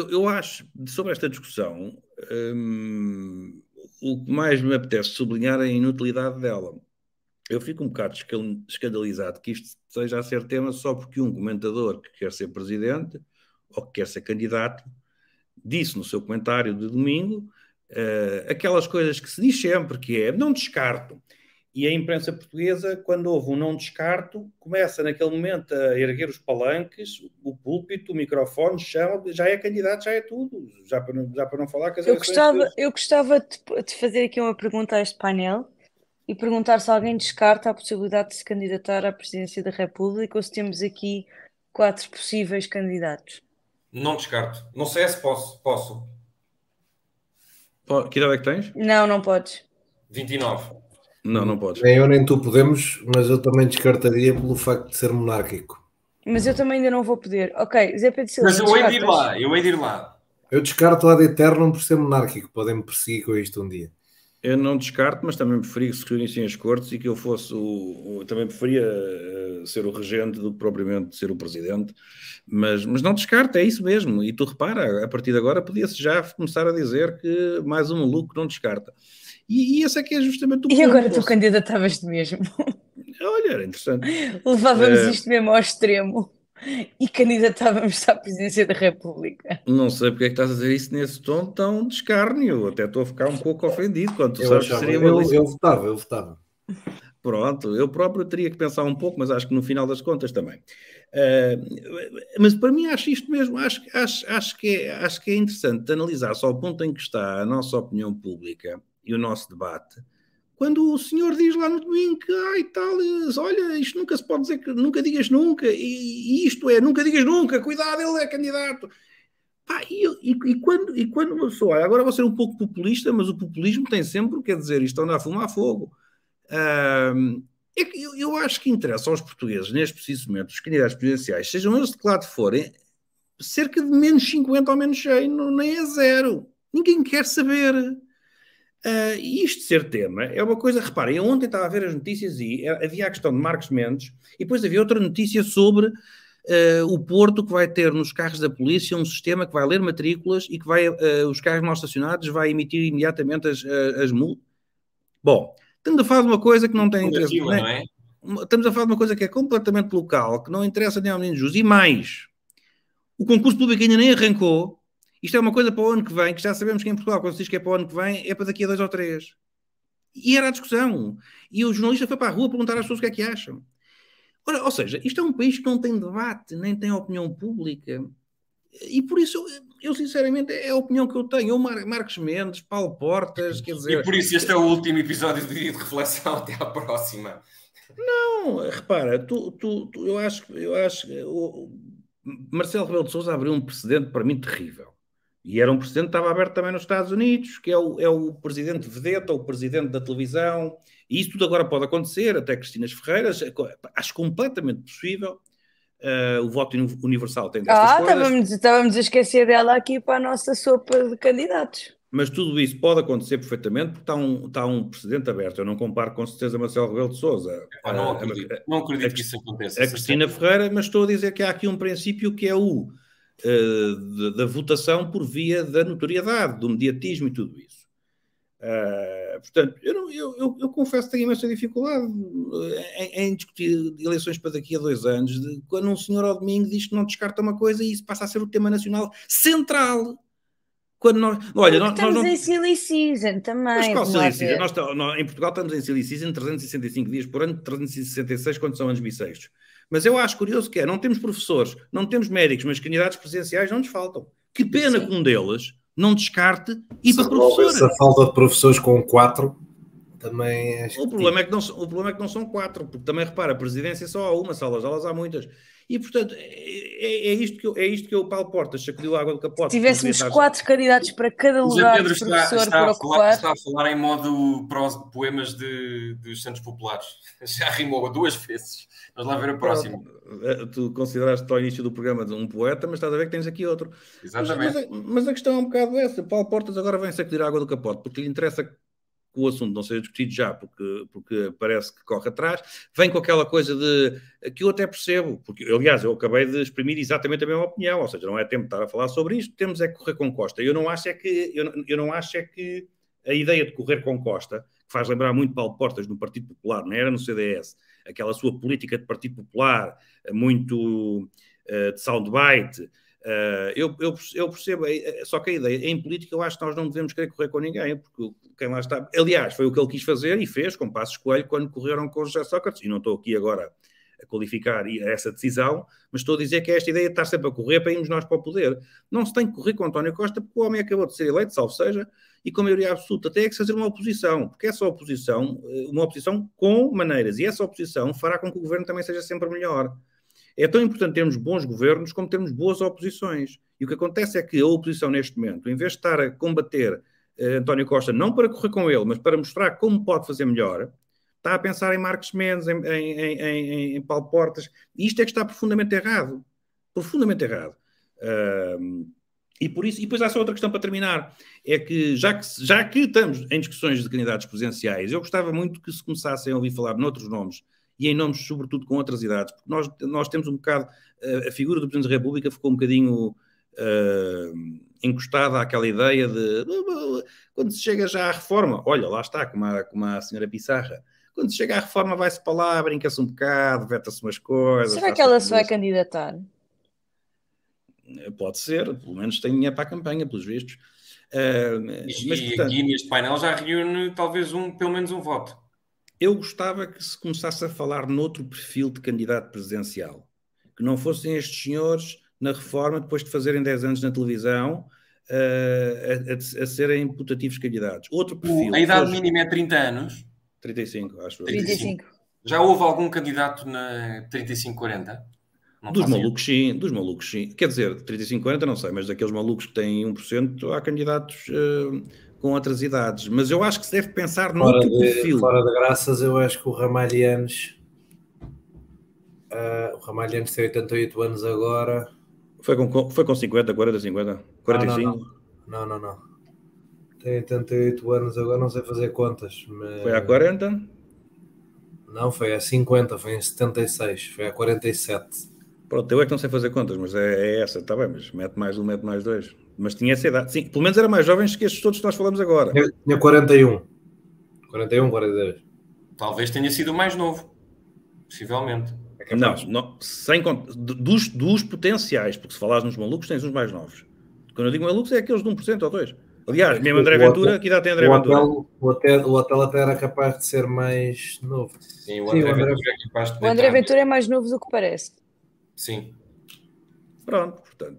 eu acho, sobre esta discussão, o que mais me apetece sublinhar é a inutilidade dela. Eu fico um bocado escandalizado que isto seja a ser tema só porque um comentador que quer ser presidente ou que quer ser candidato disse no seu comentário de domingo aquelas coisas que se diz sempre, que é não descarto. E a imprensa portuguesa, quando houve um não descarto, começa naquele momento a erguer os palanques, o púlpito, o microfone, chama, já é candidato, já é tudo. Já para não falar que as eleições... Eu gostava de fazer aqui uma pergunta a este painel e perguntar se alguém descarta a possibilidade de se candidatar à presidência da República ou se temos aqui 4 possíveis candidatos. Não descarto. Não sei se posso. Que idade é que tens? Não podes. 29. Não podes. Nem eu nem tu podemos, mas eu também descartaria pelo facto de ser monárquico. Mas eu também ainda não vou poder. Ok, Zé Pedro Silva, Mas eu hei de ir lá. Eu descarto ad eternum por ser monárquico. Podem me perseguir com isto um dia. Eu não descarto, mas também preferia que se reunissem as cortes e que eu fosse também preferia ser o regente do que propriamente ser o presidente. Mas não descarto, é isso mesmo. E tu repara, a partir de agora podia-se já começar a dizer que mais um maluco não descarta. E esse é que é justamente o ponto. E agora tu candidatavas-te mesmo. Olha, era interessante. Levávamos isto mesmo ao extremo e candidatávamos-te à presidência da República. Não sei porque é que estás a dizer isso nesse tom tão de escárnio. Até estou a ficar um pouco ofendido quando tu sabes que seria uma lição. Eu votava. Pronto, eu próprio teria que pensar um pouco, mas acho que no final das contas também. Mas para mim acho isto mesmo, acho que é interessante analisar só o ponto em que está a nossa opinião pública e o nosso debate, quando o senhor diz lá no domingo que, olha, isto nunca se pode dizer, que nunca digas nunca, e isto é, nunca digas nunca, cuidado, ele é candidato. E quando uma pessoa, agora vou ser um pouco populista, mas o populismo tem sempre, quer dizer, isto anda a fumar fogo. Eu acho que interessa aos portugueses, neste preciso momento, os candidatos presidenciais, sejam eles de que lado forem, cerca de menos 50 ou menos 100, nem é zero. Ninguém quer saber. E isto de ser tema é uma coisa, reparem, eu ontem estava a ver as notícias e havia a questão de Marcos Mendes e depois havia outra notícia sobre o Porto, que vai ter nos carros da polícia um sistema que vai ler matrículas e que vai, os carros mal estacionados vai emitir imediatamente as multas. Bom, estamos a falar de uma coisa que não tem interesse. Não é? Estamos a falar de uma coisa que é completamente local, que não interessa nem ao menino justo. E mais, o concurso público ainda nem arrancou. Isto é uma coisa para o ano que vem, que já sabemos que em Portugal, quando se diz que é para o ano que vem, é para daqui a 2 ou 3. E era a discussão. E o jornalista foi para a rua perguntar às pessoas o que é que acham. Ora, ou seja, isto é um país que não tem debate, nem tem opinião pública. E por isso, eu sinceramente, é a opinião que eu tenho. Eu, Marcos Mendes, Paulo Portas, quer dizer... E por isso este é o último episódio do Dia de Reflexão. Até à próxima. Não, repara, eu acho que o Marcelo Rebelo de Sousa abriu um precedente para mim terrível. E era um precedente que estava aberto também nos Estados Unidos, que é o presidente vedeta, o presidente da televisão, e isso tudo agora pode acontecer, até Cristina Ferreiras, acho completamente possível. O voto universal tem destas coisas. Estávamos a esquecer dela aqui para a nossa sopa de candidatos. Mas tudo isso pode acontecer perfeitamente porque está um precedente aberto. Eu não comparo com certeza Marcelo Rebelo de Sousa. Não acredito que isso aconteça. A Cristina Ferreira, mas estou a dizer que há aqui um princípio que é o da votação por via da notoriedade, do mediatismo e tudo isso. Portanto, eu confesso que tenho imensa dificuldade em discutir eleições para daqui a 2 anos, quando um senhor ao domingo diz que não descarta uma coisa e isso passa a ser o tema nacional central. Quando nós estamos em silly season também. Mas qual silly season? Nós, em Portugal estamos em silly season 365 dias por ano, 366 quando são anos bissextos. Mas eu acho curioso que não temos professores, não temos médicos, mas candidatos presidenciais não nos faltam. Que pena que um deles não descarte ir para professor. Essa falta de professores com 4 também é... O problema é que não são 4, porque também repara, a presidência só há uma, salas de aulas há muitas. E, portanto, é isto que o Paulo Portas sacudiu a água do capote. Se tivéssemos 4 candidatos para cada lugar de professor por ocupar... Está a falar em modo poemas dos Santos Populares. Já rimou 2 vezes. Vamos lá ver a próxima. Tu consideraste ao início do programa um poeta, mas estás a ver que tens aqui outro. Exatamente. Mas a questão é um bocado essa. Paulo Portas agora vem sacudir a água do capote, porque lhe interessa que o assunto não seja discutido já, porque parece que corre atrás, vem com aquela coisa que eu até percebo, porque, aliás, eu acabei de exprimir exatamente a mesma opinião, ou seja, não é tempo de estar a falar sobre isto, temos é que correr com Costa. Eu não acho que a ideia de correr com Costa, que faz lembrar muito Paulo Portas no Partido Popular, não era no CDS, aquela sua política de Partido Popular, muito de soundbite. Eu percebo, só que a ideia, em política, eu acho que nós não devemos querer correr com ninguém, porque quem lá está... Aliás, foi o que ele quis fazer e fez com Passos Coelho quando correram com o José Sócrates, e não estou aqui agora a qualificar essa decisão, mas estou a dizer que esta ideia de estar sempre a correr para irmos nós para o poder. Não se tem que correr com António Costa, porque o homem acabou de ser eleito, salvo seja, e com maioria absoluta. Tem que fazer uma oposição, porque essa oposição, uma oposição com maneiras, e essa oposição fará com que o governo também seja sempre melhor. É tão importante termos bons governos como termos boas oposições. E o que acontece é que a oposição, neste momento, em vez de estar a combater António Costa, não para correr com ele, mas para mostrar como pode fazer melhor, está a pensar em Marcos Mendes, em Paulo Portas. E isto é que está profundamente errado. Profundamente errado. E por isso, e depois há só outra questão para terminar, é que já que estamos em discussões de candidatos presidenciais, eu gostava muito que se começassem a ouvir falar noutros nomes, e em nomes, sobretudo, com outras idades, porque nós temos um bocado, a figura do Presidente da República ficou um bocadinho encostada àquela ideia de, quando se chega já à reforma, olha, lá está, como a senhora Pissarra, quando se chega à reforma vai-se para lá, brinca-se um bocado, veta-se umas coisas... Será que ela se vai candidatar? Pode ser, pelo menos tem dinheiro para a campanha, pelos vistos. Mas, portanto, aqui neste painel já reúne talvez pelo menos um voto. Eu gostava que se começasse a falar noutro perfil de candidato presidencial, que não fossem estes senhores na reforma, depois de fazerem 10 anos na televisão, a serem putativos candidatos. Outro perfil. A idade mínima é 30 anos. 35, acho. 35. Já houve algum candidato na 35-40? Dos malucos sim. Quer dizer, 35-40 não sei, mas daqueles malucos que têm 1%, há candidatos com outras idades. Mas eu acho que se deve pensar noutro perfil. Fora de graças, eu acho que o Ramalhianes tem 88 anos agora. Foi com 50, 40, 50, 45? Não. Tem 88 anos agora, não sei fazer contas. Mas... Foi há 40? Não, foi há 50, foi em 76, foi há 47. Pronto, eu é que não sei fazer contas, mas é essa, está bem, mas mete mais 1, mete mais 2. Mas tinha essa idade. Sim, pelo menos era mais jovem que estes todos que nós falamos agora. Tinha 41. 41, 42. Talvez tenha sido o mais novo. Possivelmente. Não, sem conta. Dos potenciais, porque se falares nos malucos, tens uns mais novos. Quando eu digo malucos, é aqueles de 1% ou 2%. Aliás, mesmo André Ventura, que idade tem André Ventura? O hotel até era capaz de ser mais novo. Sim, o André Ventura é capaz de O André entrar. Ventura é mais novo do que parece. Sim. Pronto, portanto.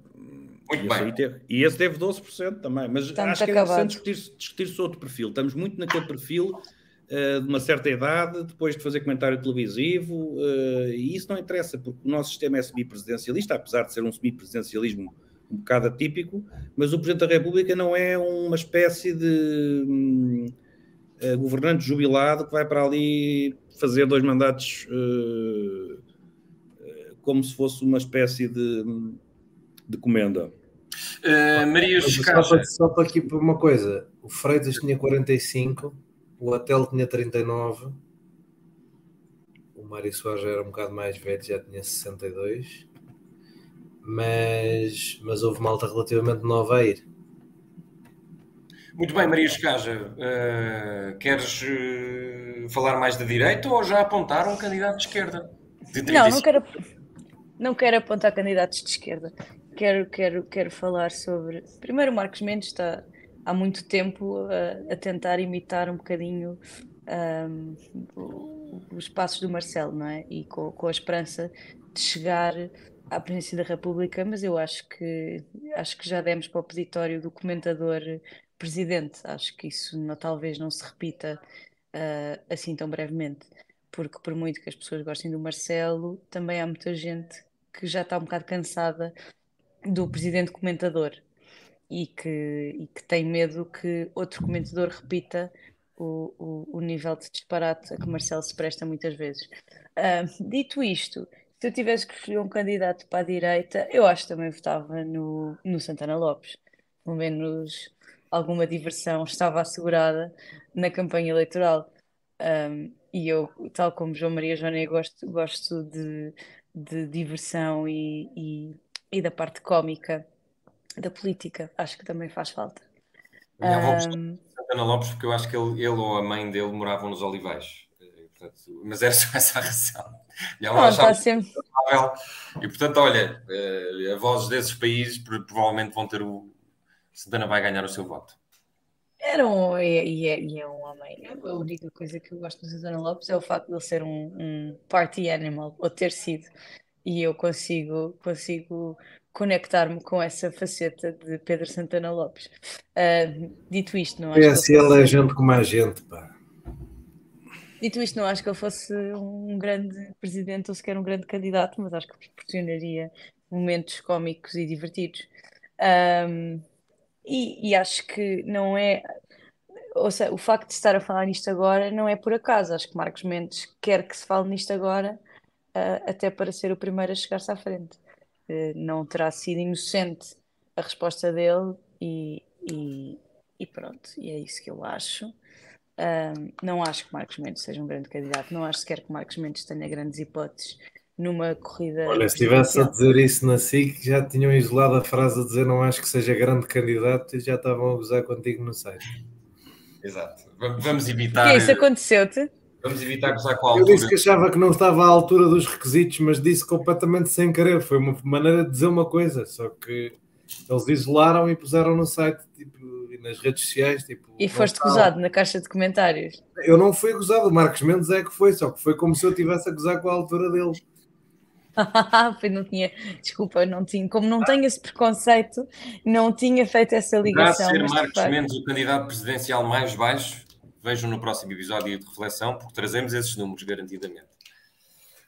Muito bem. E esse teve 12% também, mas Está acho que é muito interessante discutir-se outro perfil. Estamos muito naquele perfil de uma certa idade, depois de fazer comentário televisivo, e isso não interessa, porque o nosso sistema é semipresidencialista, apesar de ser um semipresidencialismo um bocado atípico, mas o Presidente da República não é uma espécie de governante jubilado que vai para ali fazer 2 mandatos como se fosse uma espécie de comenda. Maria Escaja. Só para aqui por uma coisa, o Freitas tinha 45, o Hotel tinha 39, o Mário Soares já era um bocado mais velho, já tinha 62, mas houve malta relativamente nova a ir. Muito bem, Maria Escaja, queres falar mais da direita ou já apontar um candidato de esquerda? Não quero apontar candidatos de esquerda. Quero falar sobre... Primeiro, o Marcos Mendes está há muito tempo a tentar imitar um bocadinho os passos do Marcelo, não é? E com a esperança de chegar à presidência da República, mas eu acho que já demos para o peditório do comentador presidente. Acho que isso talvez não se repita assim tão brevemente, porque por muito que as pessoas gostem do Marcelo, também há muita gente que já está um bocado cansada do presidente comentador e que tem medo que outro comentador repita o nível de disparate a que Marcelo se presta muitas vezes. Dito isto, se eu tivesse que escolher um candidato para a direita, eu acho que também votava no Santana Lopes. Pelo menos alguma diversão estava assegurada na campanha eleitoral. E eu, tal como João Maria Joné, gosto de diversão e da parte cómica da política. Acho que também faz falta. Eu vou gostar de Santana Lopes porque eu acho que ele ou a mãe dele moravam nos Olivais. Mas era só essa a razão. E ela achava sempre... E portanto, olha, a vozes desses países provavelmente vão ter Santana vai ganhar o seu voto. É um homem. A única coisa que eu gosto do Santana Lopes é o facto de ele ser um party animal, ou ter sido. E eu consigo conectar-me com essa faceta de Pedro Santana Lopes. Dito isto, não acho que ele é gente como a gente, pá. Dito isto, não acho que ele fosse um grande presidente ou sequer um grande candidato, mas acho que proporcionaria momentos cómicos e divertidos. E acho que não é... Ou seja, o facto de estar a falar nisto agora não é por acaso. Acho que Marcos Mendes quer que se fale nisto agora, até para ser o primeiro a chegar-se à frente. Não terá sido inocente a resposta dele e pronto. E é isso que eu acho. Não acho que Marcos Mendes seja um grande candidato. Não acho sequer que Marcos Mendes tenha grandes hipóteses numa corrida. Olha, se estivesse a dizer isso na SIC, já tinham isolado a frase a dizer não acho que seja grande candidato e já estavam a gozar contigo no site. Exato. Vamos evitar... O que é isso? Aconteceu-te? Vamos evitar gozar com a altura. Eu disse que achava que não estava à altura dos requisitos, mas disse completamente sem querer. Foi uma maneira de dizer uma coisa, só que eles isolaram e puseram no site, tipo, e nas redes sociais. Tipo, e foste gozado na caixa de comentários? Eu não fui gozado, o Marcos Mendes é que foi, só que foi como se eu estivesse a gozar com a altura dele. Não tinha, desculpa, não tinha, como não tenho esse preconceito, não tinha feito essa ligação. Será ser Marcos Mendes o candidato presidencial mais baixo? Vejam no próximo episódio de reflexão, porque trazemos esses números garantidamente.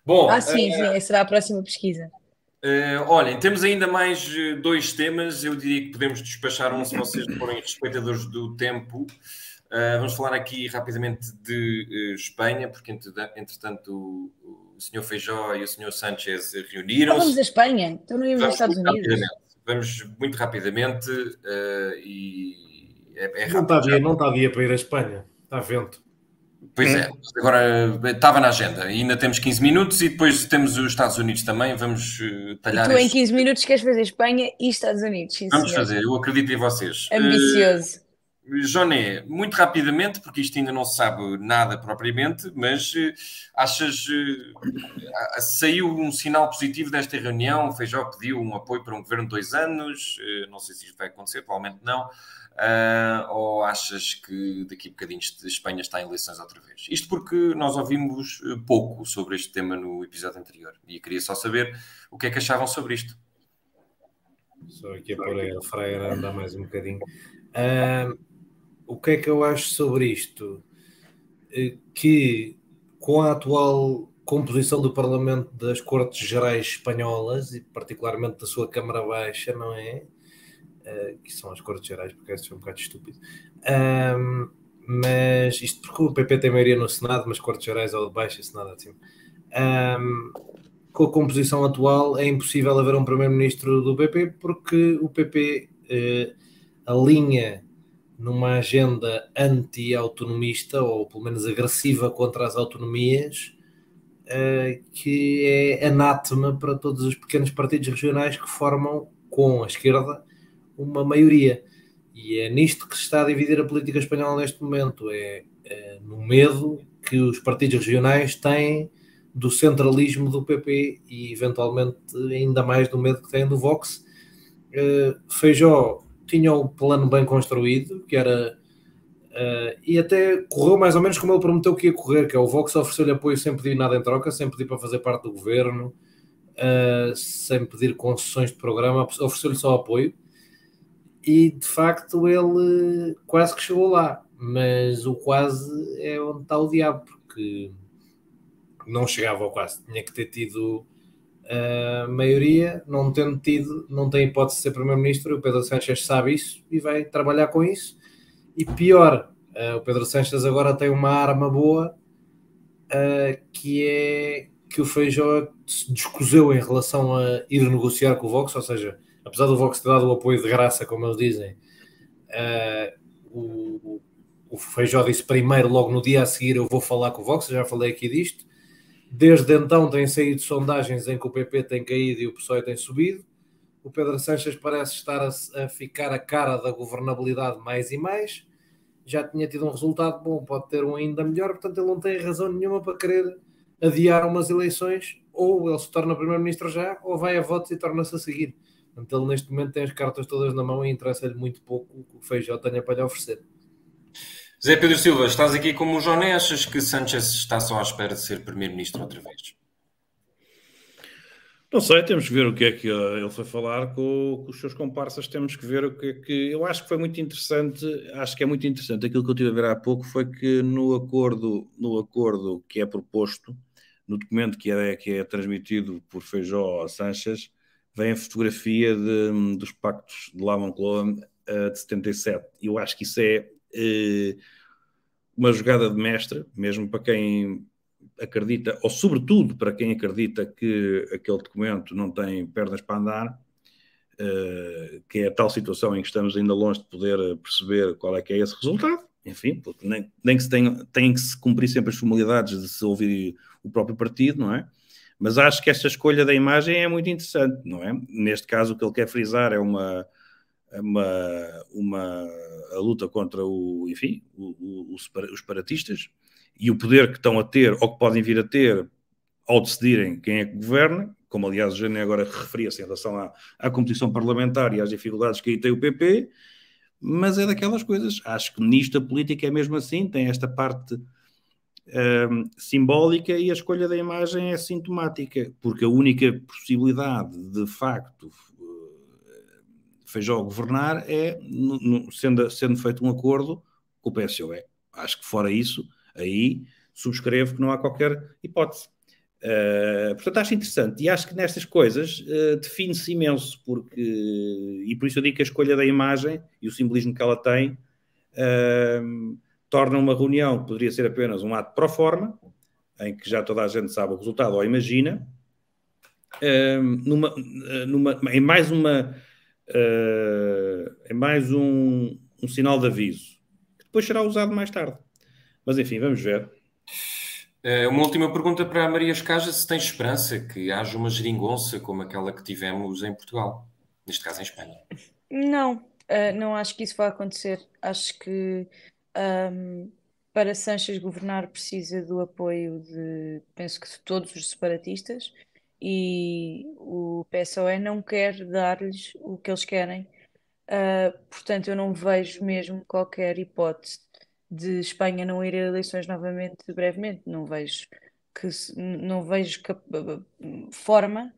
Bom, sim, será a próxima pesquisa. Olhem, temos ainda mais 2 temas. Eu diria que podemos despachar um se vocês forem respeitadores do tempo. Vamos falar aqui rapidamente de Espanha, porque entretanto o Sr. Feijó e o Sr. Sánchez reuniram-se. Vamos a Espanha, então não íamos aos Estados Unidos. Vamos muito rapidamente e é rápido. Não está dia para ir à Espanha, está vento. Pois é, agora estava na agenda, ainda temos 15 minutos e depois temos os Estados Unidos também, vamos talhar... E tu em 15 minutos queres fazer Espanha e Estados Unidos, sim, vamos senhor. fazer, eu acredito em vocês. Ambicioso. Joné, muito rapidamente, porque isto ainda não se sabe nada propriamente, mas achas saiu um sinal positivo desta reunião? Feijó pediu um apoio para um governo de 2 anos, não sei se isto vai acontecer, provavelmente não. Ou achas que daqui a bocadinho Espanha está em eleições outra vez? Isto porque nós ouvimos pouco sobre este tema no episódio anterior e queria só saber o que é que achavam sobre isto. Só aqui a pôr a fryer a andar mais um bocadinho. O que é que eu acho sobre isto? Que com a atual composição do Parlamento das Cortes Gerais Espanholas, e particularmente da sua Câmara Baixa, não é? Que são as Cortes Gerais, porque isso é um bocado estúpido. Mas isto porque o PP tem maioria no Senado, mas Cortes Gerais ou de Baixa, Senado acima. Com a composição atual é impossível haver um primeiro-ministro do PP, porque o PP alinha numa agenda anti-autonomista, ou pelo menos agressiva contra as autonomias, que é anátema para todos os pequenos partidos regionais que formam, com a esquerda, uma maioria. E é nisto que se está a dividir a política espanhola neste momento, no medo que os partidos regionais têm do centralismo do PP e eventualmente ainda mais do medo que têm do Vox. Feijó tinha o plano bem construído, que era e até correu mais ou menos como ele prometeu que ia correr, que é o Vox ofereceu-lhe apoio sem pedir nada em troca, sem pedir para fazer parte do governo, sem pedir concessões de programa, ofereceu-lhe só apoio. E de facto ele quase que chegou lá, mas o quase é onde está o diabo, porque não chegava ao quase, tinha que ter tido a maioria, não tendo tido, não tem hipótese de ser primeiro-ministro. O Pedro Sánchez sabe isso e vai trabalhar com isso. E pior, o Pedro Sánchez agora tem uma arma boa, que é que o Feijó se descoseu em relação a ir negociar com o Vox, ou seja, apesar do Vox ter dado o apoio de graça, como eles dizem, o Feijó disse primeiro, logo no dia a seguir, eu vou falar com o Vox, já falei aqui disto. Desde então têm saído sondagens em que o PP tem caído e o PSOE tem subido. O Pedro Sánchez parece estar a ficar a cara da governabilidade mais e mais. Já tinha tido um resultado bom, pode ter um ainda melhor, portanto ele não tem razão nenhuma para querer adiar umas eleições. Ou ele se torna primeiro-ministro já, ou vai a votos e torna-se a seguir. Portanto, ele neste momento tem as cartas todas na mão e interessa-lhe muito pouco o que o Feijó tenha para lhe oferecer. Zé Pedro Silva, estás aqui como o Joné, achas que Sánchez está só à espera de ser primeiro-ministro outra vez? Não sei, temos que ver o que é que ele foi falar com os seus comparsas, temos que ver o que é que... Eu acho que foi muito interessante, acho que é muito interessante. Aquilo que eu tive a ver há pouco foi que no acordo que é proposto, no documento que é transmitido por Feijó a Sánchez, vem a fotografia dos pactos de La Moncloa de 77. Eu acho que isso é uma jogada de mestre, mesmo para quem acredita, ou sobretudo para quem acredita que aquele documento não tem pernas para andar, que é a tal situação em que estamos ainda longe de poder perceber qual é que é esse resultado. Enfim, porque nem que se tem que se cumprir sempre as formalidades de se ouvir o próprio partido, não é? Mas acho que esta escolha da imagem é muito interessante, não é? Neste caso, o que ele quer frisar é a luta contra os separatistas e o poder que estão a ter, ou que podem vir a ter, ao decidirem quem é que governa, como aliás o Jânio agora referia-se em relação à competição parlamentar e às dificuldades que aí tem o PP, mas é daquelas coisas. Acho que nisto a política é mesmo assim, tem esta parte simbólica, e a escolha da imagem é sintomática, porque a única possibilidade de facto Feijó governar é sendo feito um acordo com o PSOE. Acho que fora isso, aí subscrevo que não há qualquer hipótese. Portanto, acho interessante, e acho que nestas coisas define-se imenso, e por isso eu digo que a escolha da imagem e o simbolismo que ela tem torna uma reunião que poderia ser apenas um ato pro forma, em que já toda a gente sabe o resultado ou imagina, em mais um sinal de aviso, que depois será usado mais tarde. Mas enfim, vamos ver. Uma última pergunta para a Maria Escaja: se tem esperança que haja uma geringonça como aquela que tivemos em Portugal, neste caso em Espanha? Não, Não acho que isso vai acontecer. Acho que para Sánchez governar precisa do apoio penso que de todos os separatistas, e o PSOE não quer dar-lhes o que eles querem. Portanto, eu não vejo mesmo qualquer hipótese de Espanha não ir a eleições novamente brevemente. Não vejo forma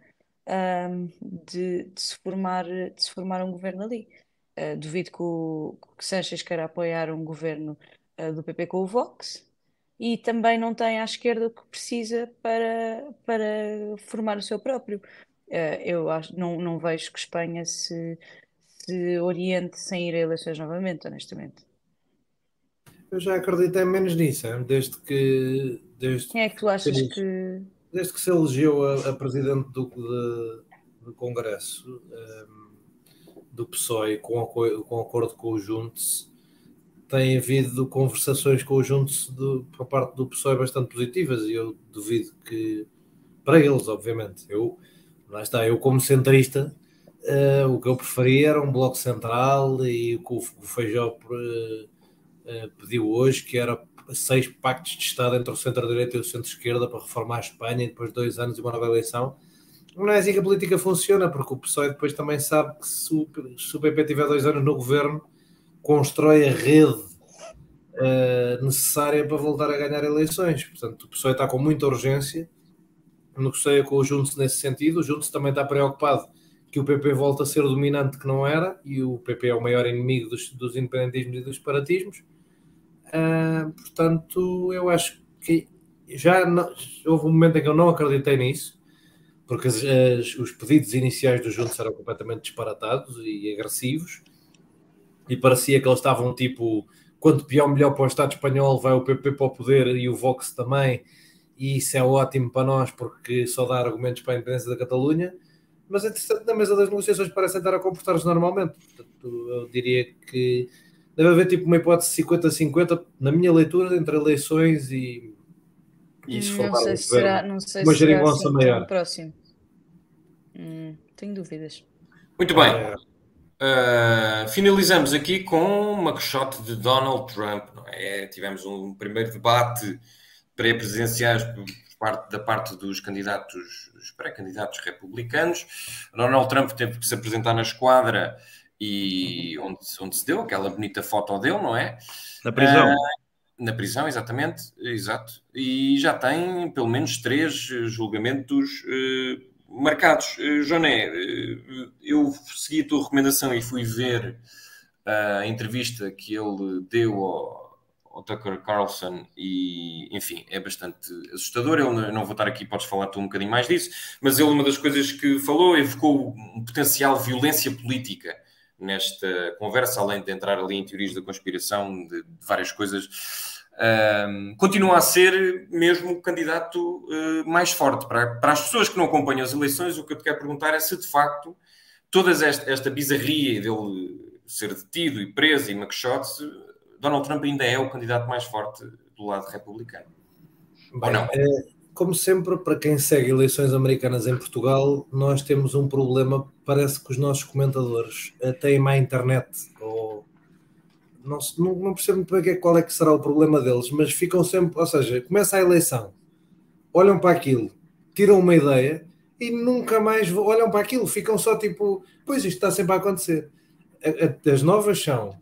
de se formar um governo ali. Duvido que Sánchez queira apoiar um governo do PP com o Vox, e também não tem à esquerda o que precisa para formar o seu próprio. Eu não vejo que Espanha se oriente sem ir a eleições novamente, honestamente. Eu já acreditei menos nisso, Quem é que tu achas que. desde que se elegeu a presidente do Congresso, do PSOE, com acordo com o Junts, tem havido conversações com o Junts por parte do PSOE bastante positivas, e eu duvido que, para eles, obviamente, lá está, eu como centrista, o que eu preferia era um bloco central, e o que o Feijóo pediu hoje, que era 6 pactos de Estado entre o centro-direita e o centro-esquerda para reformar a Espanha, e depois de 2 anos e uma nova eleição. Não é assim que a política funciona, porque o PSOE depois também sabe que se o PP tiver 2 anos no governo, constrói a rede necessária para voltar a ganhar eleições. Portanto, o PSOE está com muita urgência, negocia com o Junts nesse sentido. O Junts também está preocupado que o PP volte a ser o dominante que não era, e o PP é o maior inimigo dos independentismos e dos separatismos. Portanto, eu acho que houve um momento em que eu não acreditei nisso, porque os pedidos iniciais do Juntos eram completamente disparatados e agressivos, e parecia que eles estavam tipo, quanto pior melhor para o Estado espanhol, vai o PP para o poder e o Vox também, e isso é ótimo para nós porque só dá argumentos para a independência da Catalunha. Mas, entretanto, na mesa das negociações parecem estar a comportar-se normalmente. Portanto, eu diria que deve haver tipo uma hipótese 50-50, na minha leitura, entre eleições e se formar um governo. Não sei Uma se será geringonça assim maior. tão próximo. Tenho dúvidas. Muito bem. Finalizamos aqui com uma queixote de Donald Trump. Não é? Tivemos um primeiro debate pré-presidenciais da parte dos os pré-candidatos republicanos. Donald Trump teve que se apresentar na esquadra, e onde se deu aquela bonita foto dele, não é? Na prisão. Na prisão, exatamente. Exato. E já tem pelo menos 3 julgamentos marcados. Joné, eu segui a tua recomendação e fui ver a entrevista que ele deu ao Tucker Carlson, e, enfim, é bastante assustador. Eu não vou estar aqui, podes falar tu um bocadinho mais disso, mas ele, uma das coisas que falou, evocou um potencial violência política nesta conversa, além de entrar ali em teorias da conspiração, de várias coisas. Continua a ser mesmo o candidato mais forte. Para as pessoas que não acompanham as eleições, o que eu te quero perguntar é se, de facto, toda esta bizarria dele ser detido e preso e maqueixote, Donald Trump ainda é o candidato mais forte do lado republicano. Bem, ou não? Como sempre, para quem segue eleições americanas em Portugal, nós temos um problema. Parece que os nossos comentadores têm má internet, ou não percebo muito bem qual é que será o problema deles, mas ficam sempre, ou seja, começa a eleição, olham para aquilo, tiram uma ideia e nunca mais olham para aquilo, ficam só tipo, pois isto está sempre a acontecer. As novas são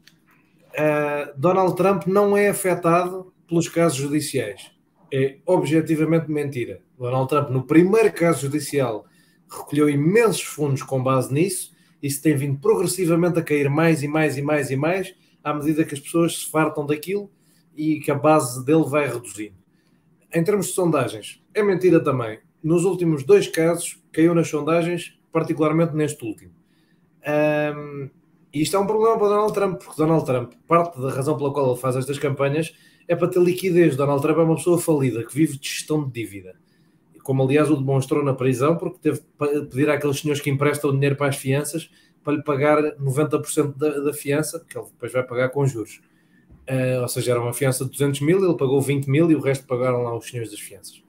Donald Trump não é afetado pelos casos judiciais. É objetivamente mentira. Donald Trump, no primeiro caso judicial, recolheu imensos fundos com base nisso. Isso tem vindo progressivamente a cair mais e mais e mais e mais, à medida que as pessoas se fartam daquilo e que a base dele vai reduzindo. Em termos de sondagens, é mentira também. Nos últimos 2 casos, caiu nas sondagens, particularmente neste último. E isto é um problema para Donald Trump, porque Donald Trump, parte da razão pela qual ele faz estas campanhas é para ter liquidez. Donald Trump é uma pessoa falida, que vive de gestão de dívida. Como, aliás, o demonstrou na prisão, porque teve que pedir àqueles senhores que emprestam dinheiro para as fianças para lhe pagar 90% da fiança, que ele depois vai pagar com juros. Ou seja, era uma fiança de 200 mil, ele pagou 20 mil e o resto pagaram lá os senhores das fianças.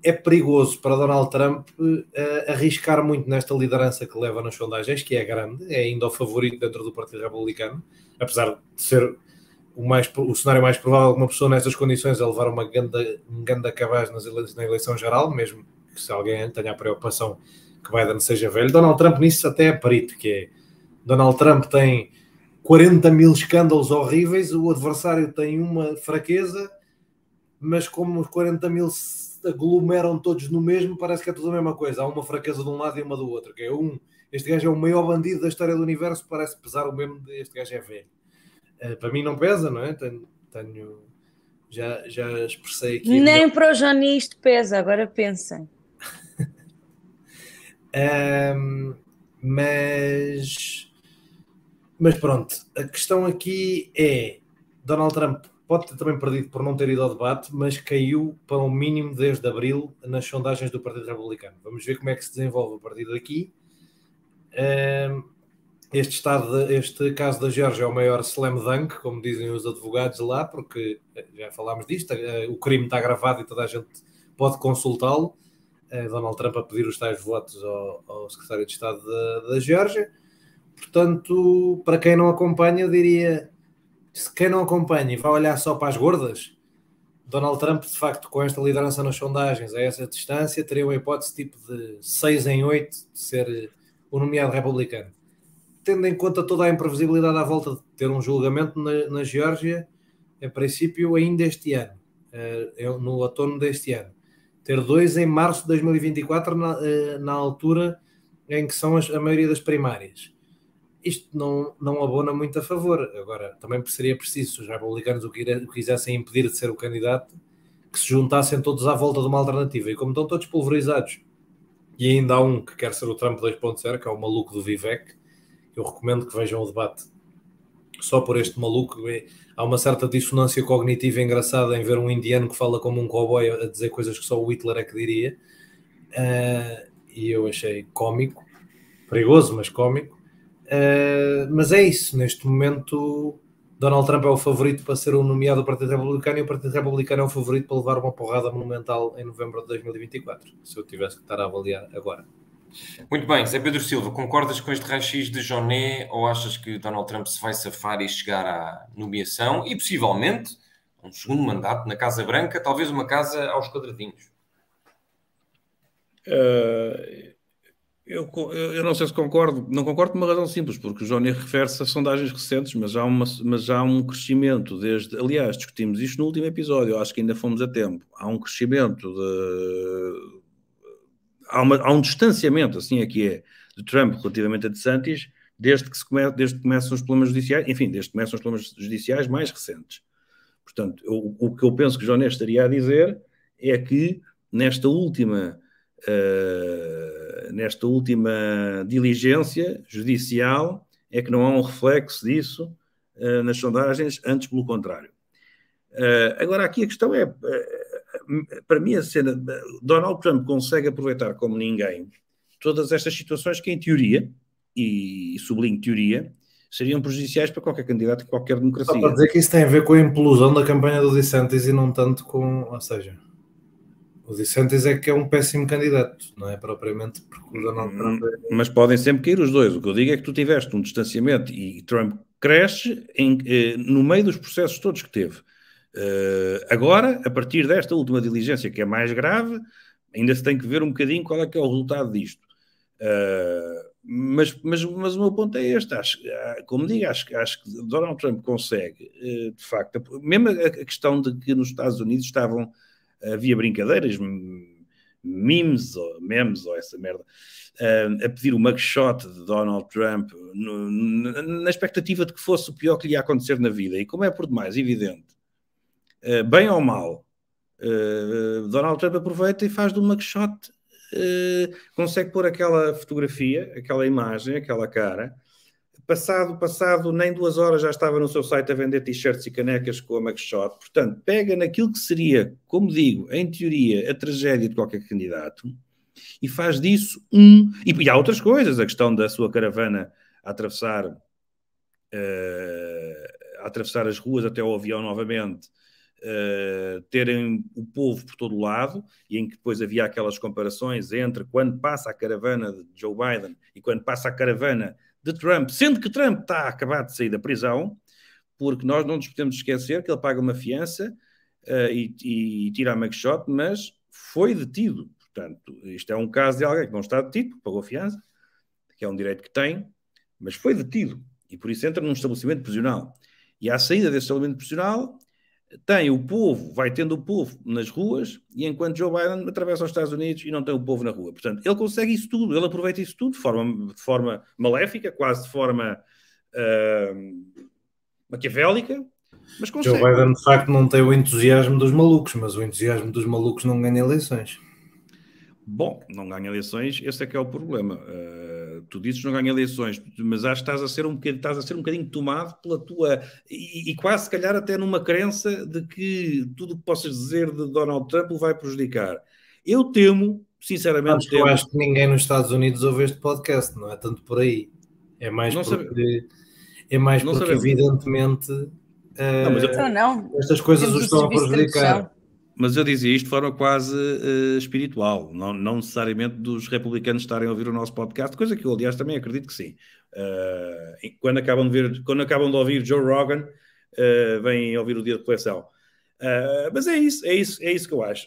é perigoso para Donald Trump arriscar muito nesta liderança que leva nas sondagens, que é grande, é ainda o favorito dentro do Partido Republicano, apesar de ser o cenário mais provável que uma pessoa nestas condições é levar um ganda cabaz na eleição geral, mesmo que se alguém tenha a preocupação que Biden seja velho. Donald Trump nisso até é perito, que é Donald Trump tem 40 mil escândalos horríveis, o adversário tem uma fraqueza, mas como os 40 mil se aglomeram todos no mesmo, parece que é tudo a mesma coisa. Há uma fraqueza de um lado e uma do outro, que é este gajo é o maior bandido da história do universo, parece pesar o mesmo de este gajo é velho. Para mim não pesa, não é? Já expressei aqui. Nem para o Johnny isto pesa, agora pensem. Mas pronto, a questão aqui é Donald Trump pode ter também perdido por não ter ido ao debate, mas caiu para um mínimo desde abril nas sondagens do Partido Republicano. Vamos ver como é que se desenvolve a partir daqui. Este caso da Geórgia é o maior slam dunk, como dizem os advogados lá, porque já falámos disto, o crime está gravado e toda a gente pode consultá-lo. Donald Trump a pedir os tais votos ao secretário de Estado da Geórgia. Portanto, para quem não acompanha, eu diria, se quem não acompanha e vai olhar só para as gordas, Donald Trump, de facto, com esta liderança nas sondagens a essa distância, teria uma hipótese tipo de 6 em 8 de ser o nomeado republicano. Tendo em conta toda a imprevisibilidade à volta de ter um julgamento na Geórgia, em princípio ainda este ano, no outono deste ano. Ter 2 em março de 2024, na altura em que são a maioria das primárias. Isto não abona muito a favor. Agora, também seria preciso, se os republicanos o quisessem impedir de ser o candidato, que se juntassem todos à volta de uma alternativa. E como estão todos pulverizados, e ainda há um que quer ser o Trump 2.0, que é o maluco do Vivek, eu recomendo que vejam o debate só por este maluco. Há uma certa dissonância cognitiva engraçada em ver um indiano que fala como um cowboy a dizer coisas que só o Hitler é que diria. E eu achei cómico, perigoso, mas cómico. Mas é isso, neste momento Donald Trump é o favorito para ser o nomeado do Partido Republicano e o Partido Republicano é o favorito para levar uma porrada monumental em novembro de 2024, se eu tivesse que estar a avaliar agora. Muito bem, Zé Pedro Silva, concordas com este raio-x de Joné ou achas que Donald Trump se vai safar e chegar à nomeação e possivelmente um segundo mandato na Casa Branca, talvez uma casa aos quadradinhos? Eu não sei se concordo. Não concordo por uma razão simples, porque o Joné refere-se a sondagens recentes, mas há um crescimento desde... Aliás, discutimos isto no último episódio, acho que ainda fomos a tempo. Há um crescimento há um distanciamento, assim é que é, de Trump relativamente a DeSantis, desde que começam os problemas judiciais, enfim, desde que começam os problemas judiciais mais recentes. Portanto, o que eu penso que o Joné estaria a dizer é que nesta última diligência judicial é que não há um reflexo disso nas sondagens, antes pelo contrário. Agora, aqui a questão é... para mim a cena, Donald Trump consegue aproveitar como ninguém todas estas situações que em teoria, e sublinho teoria, seriam prejudiciais para qualquer candidato em qualquer democracia. Só para dizer que isso tem a ver com a implosão da campanha do DeSantis e não tanto com, ou seja, o DeSantis é que é um péssimo candidato, não é propriamente porque o Donald Trump mas podem sempre cair os dois. O que eu digo é que tu tiveste um distanciamento e Trump cresce no meio dos processos todos que teve. Agora, a partir desta última diligência, que é mais grave, ainda se tem que ver um bocadinho qual é que é o resultado disto. Mas o meu ponto é este. Como digo, acho que Donald Trump consegue, de facto, mesmo a questão de que nos Estados Unidos havia brincadeiras, memes ou essa merda, a pedir o mugshot de Donald Trump na expectativa de que fosse o pior que lhe ia acontecer na vida. E como é por demais evidente, bem ou mal, Donald Trump aproveita e faz do mugshot, consegue pôr aquela fotografia, aquela imagem, aquela cara. Passado nem 2 horas já estava no seu site a vender t-shirts e canecas com a mugshot. Portanto, pega naquilo que seria, como digo, em teoria, a tragédia de qualquer candidato e faz disso E há outras coisas, a questão da sua caravana a atravessar as ruas até ao avião novamente, terem o povo por todo lado, e em que depois havia aquelas comparações entre quando passa a caravana de Joe Biden e quando passa a caravana de Trump, sendo que Trump está acabado de sair da prisão, porque nós não nos podemos esquecer que ele paga uma fiança e tira a mugshot, mas foi detido. Portanto, isto é um caso de alguém que não está detido, pagou fiança, que é um direito que tem, mas foi detido, e por isso entra num estabelecimento prisional. E à saída desse estabelecimento prisional, tem o povo, vai tendo o povo nas ruas, e enquanto Joe Biden atravessa os Estados Unidos e não tem o povo na rua. Portanto, ele consegue isso tudo, ele aproveita isso tudo de forma maléfica, quase de forma maquiavélica, mas consegue. Joe Biden, de facto, não tem o entusiasmo dos malucos, mas o entusiasmo dos malucos não ganha eleições. Bom, não ganha eleições, esse é que é o problema. Tu dizes que não ganha eleições, mas acho que estás a ser um bocadinho tomado pela tua... E quase, se calhar, até numa crença de que tudo o que possas dizer de Donald Trump o vai prejudicar. Eu temo, sinceramente... Eu acho que ninguém nos Estados Unidos ouve este podcast, não é tanto por aí. É mais não porque, evidentemente, estas coisas os estão a prejudicar. Mas eu dizia isto de forma quase espiritual, não necessariamente dos republicanos estarem a ouvir o nosso podcast, coisa que eu, aliás, também acredito que sim. Quando acabam de ouvir Joe Rogan, vêm ouvir o Dia de Reflexão. Mas é isso que eu acho.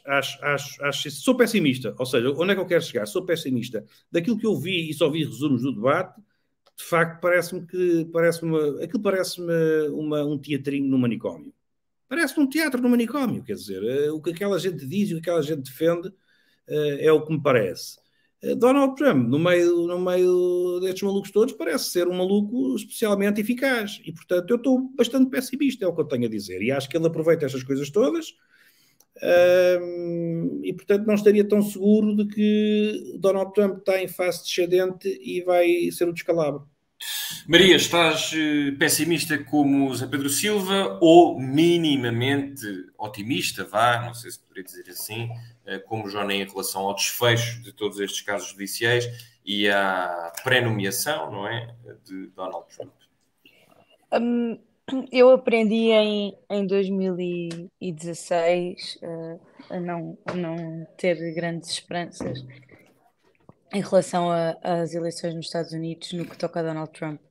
Sou pessimista, ou seja, onde é que eu quero chegar? Sou pessimista. Daquilo que eu vi e só vi resumos do debate, de facto, parece-me um teatrinho no manicômio. Parece um teatro no manicômio, quer dizer, o que aquela gente diz e o que aquela gente defende é o que me parece. Donald Trump, no meio destes malucos todos, parece ser um maluco especialmente eficaz. E, portanto, eu estou bastante pessimista, é o que eu tenho a dizer. E acho que ele aproveita estas coisas todas e, portanto, não estaria tão seguro de que Donald Trump está em fase descendente e vai ser o descalabro. Maria, estás pessimista como Zé Pedro Silva ou minimamente otimista, não sei se poderia dizer assim, como Joné em relação ao desfecho de todos estes casos judiciais e à pré-nomeação, não é, de Donald Trump? Eu aprendi em 2016 a não ter grandes esperanças em relação às eleições nos Estados Unidos no que toca a Donald Trump.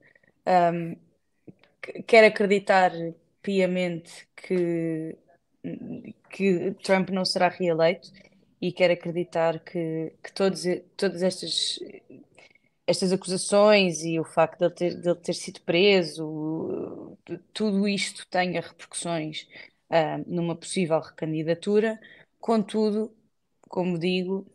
Quero acreditar piamente que Trump não será reeleito e quero acreditar que todas estas acusações e o facto de ele ter sido preso, tudo isto tenha repercussões numa possível recandidatura. Contudo, como digo,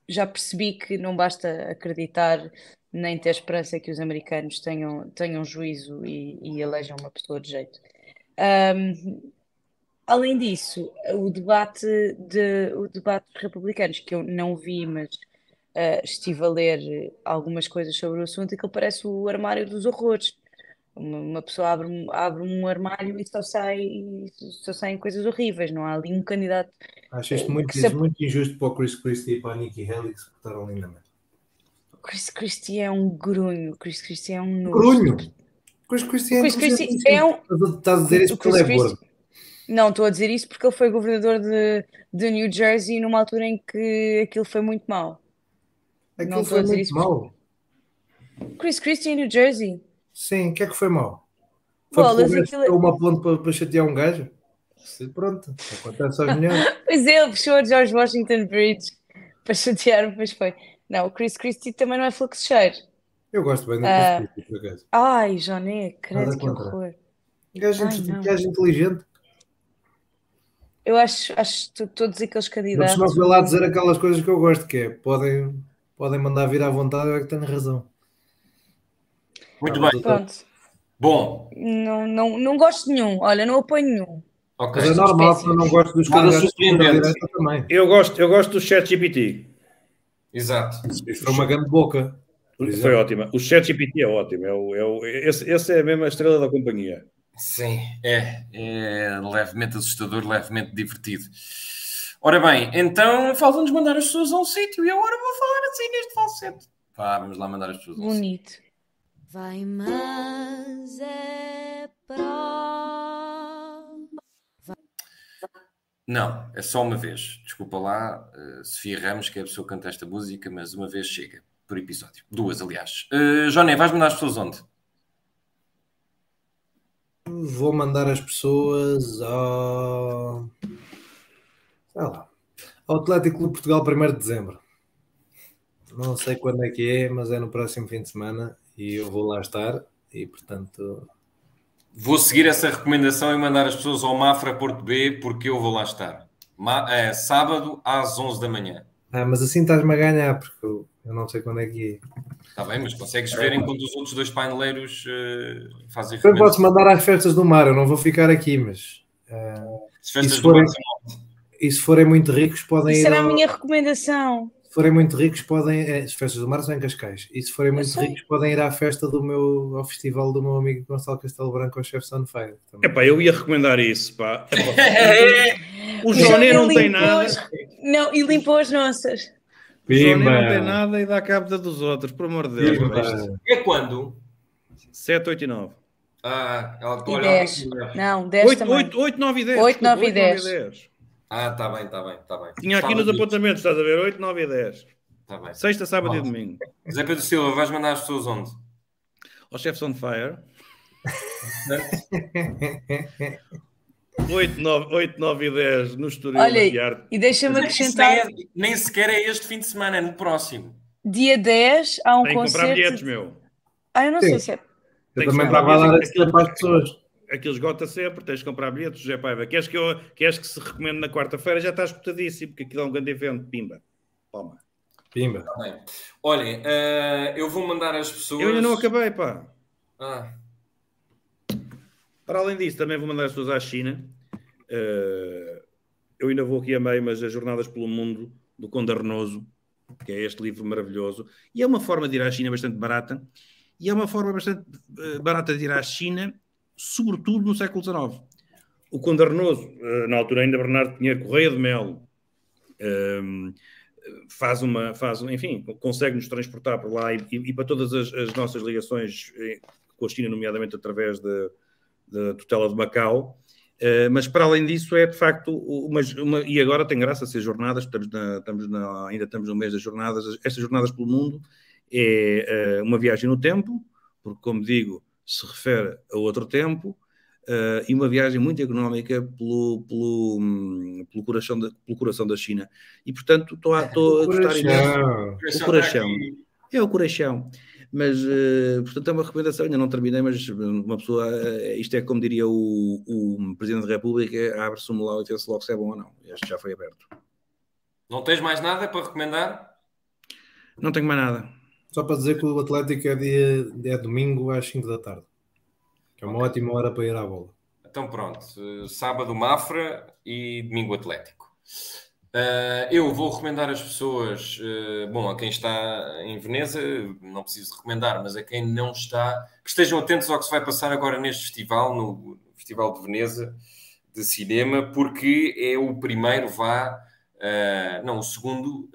já percebi que não basta acreditar nem ter esperança que os americanos tenham juízo e elejam uma pessoa de jeito. Além disso, o debate dos republicanos, que eu não vi, mas estive a ler algumas coisas sobre o assunto, e que ele parece o armário dos horrores. Uma pessoa abre um armário e só saem coisas horríveis, não há ali um candidato. Acho isto muito injusto para o Chris Christie e para a Nikki Haley, que se votaram lindamente. Chris Christie é um grunho. Chris Christie é um grunho. Chris Christie é um... Estás a dizer isso porque ele é gordo. Não, estou a dizer isso porque ele foi governador de New Jersey numa altura em que aquilo foi muito mau. Aquilo foi muito mau? Chris Christie em New Jersey. Sim, o que é que foi mau? Foi porque uma ponte para chatear um gajo? Pronto, acontece aos melhores. Pois é, ele puxou a George Washington Bridge para chatear, mas foi. Não, o Chris Christie também não é fluxeiro. Eu gosto bem do Chris Christie, por acaso. Ai, Joné, credo, que horror. Gajo inteligente. Eu acho todos aqueles candidatos... Não foi lá dizer aquelas coisas que eu gosto, que é, podem mandar vir à vontade, eu é que tenho razão. Muito bem. Pronto. Bom. Não gosto de nenhum, olha, não apoio nenhum. Okay. Mas é normal, eu não gosto dos candidatos também. Eu gosto do ChatGPT. Exato. Isso foi uma grande boca. Foi ótima. O ChatGPT é ótimo. Esse é mesmo a estrela da companhia. Sim, é levemente assustador, levemente divertido. Ora bem, então falta-nos mandar as pessoas a um sítio e agora vou falar assim neste falsete. Vamos lá mandar as pessoas a um bonito. Vai, mas é para Não, é só uma vez. Desculpa lá, Sofia Ramos, que é a pessoa que canta esta música, mas uma vez chega, por episódio. 2, aliás. Joné, vais mandar as pessoas onde? Vou mandar as pessoas ao... sei lá, ao Atlético Clube Portugal 1º de dezembro. Não sei quando é que é, mas é no próximo fim de semana e eu vou lá estar e, portanto... Vou seguir essa recomendação e mandar as pessoas ao Mafra Porto B, porque eu vou lá estar. Sábado às 11 da manhã. Mas assim estás-me a ganhar, porque eu não sei quando é que é. Está bem, mas consegues ver enquanto os outros 2 paineleiros fazem Eu recomendação. posso mandar às festas do mar, eu não vou ficar aqui, mas... E se forem muito ricos, podem Isso ir era a minha recomendação. Se forem muito ricos, podem... as festas do mar são em Cascais. E se forem muito ricos, podem ir à festa ao festival do meu amigo Gonçalo Castelo Branco, ao Chefs on Fire. Epá, eu ia recomendar isso, pá. O Joné não tem nada. Não, e limpou as nossas. O Joné não tem nada e dá cabo dos outros, por amor de Deus. É quando? 7, 8 e 9. Ela E 10. Não, 10 também. 8, 9 e 10. 8, 9 e 10. Está bem. Tinha aqui nos apontamentos, estás a ver? 8, 9 e 10. Está bem. Sexta, sábado e domingo. Zé Pedro Silva, vais mandar as pessoas onde? Ao Chefs on Fire. 8, 9 e 10 no Estoril. Olha, e deixa-me acrescentar... Nem sequer é este fim de semana, é no próximo. Dia 10 há um tem concerto... Tem que comprar bilhetes, meu. Eu não sei se é... Eu também estava a dar esse tempo às pessoas. Aquilo esgota sempre, tens de comprar bilhetes, José Paiva. Queres que se recomende na quarta-feira? Já está esgotadíssimo, porque aquilo é um grande evento. Pimba. Toma. Pimba. Olhem, eu vou mandar as pessoas... Eu ainda não acabei, pá. Para além disso, também vou mandar as pessoas à China. Eu ainda vou aqui a meio, mas as Jornadas pelo Mundo, do Conde Arnoso, que é este livro maravilhoso. E é uma forma de ir à China bastante barata. E é uma forma bastante barata de ir à China, sobretudo no século XIX. O Conde Arnoso, na altura ainda Bernardo Pinheiro Correia de Melo, enfim, consegue-nos transportar por lá e para todas as nossas ligações com a China, nomeadamente através da tutela de Macau. Mas para além disso é de facto e agora tem graça a ser jornadas, ainda estamos no mês das jornadas. Estas jornadas pelo mundo é uma viagem no tempo, porque, como digo, se refere a outro tempo, e uma viagem muito económica pelo coração da China. E, portanto, estou a gostar imenso. O coração. É o coração. Mas, portanto, é uma recomendação. Ainda não terminei, mas uma pessoa... isto é como diria o Presidente da República, abre-se um melão e vê-se logo se é bom ou não. Este já foi aberto. Não tens mais nada para recomendar? Não tenho mais nada. Só para dizer que o Atlético é domingo às 5 da tarde. Que é uma ótima hora para ir à bola. Então pronto. Sábado Mafra e domingo Atlético. Eu vou recomendar às pessoas, a quem está em Veneza, não preciso recomendar, mas a quem não está, que estejam atentos ao que se vai passar agora neste festival, no Festival de Veneza de Cinema, porque é o primeiro, o segundo,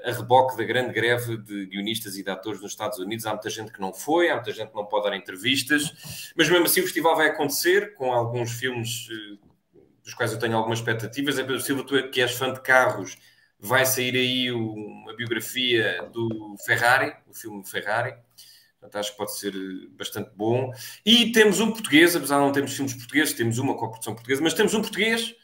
a reboque da grande greve de guionistas e de atores nos Estados Unidos. Há muita gente que não foi, há muita gente que não pode dar entrevistas, mas mesmo assim o festival vai acontecer com alguns filmes dos quais eu tenho algumas expectativas. É Pedro Silva, tu que és fã de carros, vai sair aí uma biografia do Ferrari, o filme Ferrari. Portanto, acho que pode ser bastante bom. E temos um português, apesar de não termos filmes portugueses, temos uma coprodução portuguesa, mas temos um português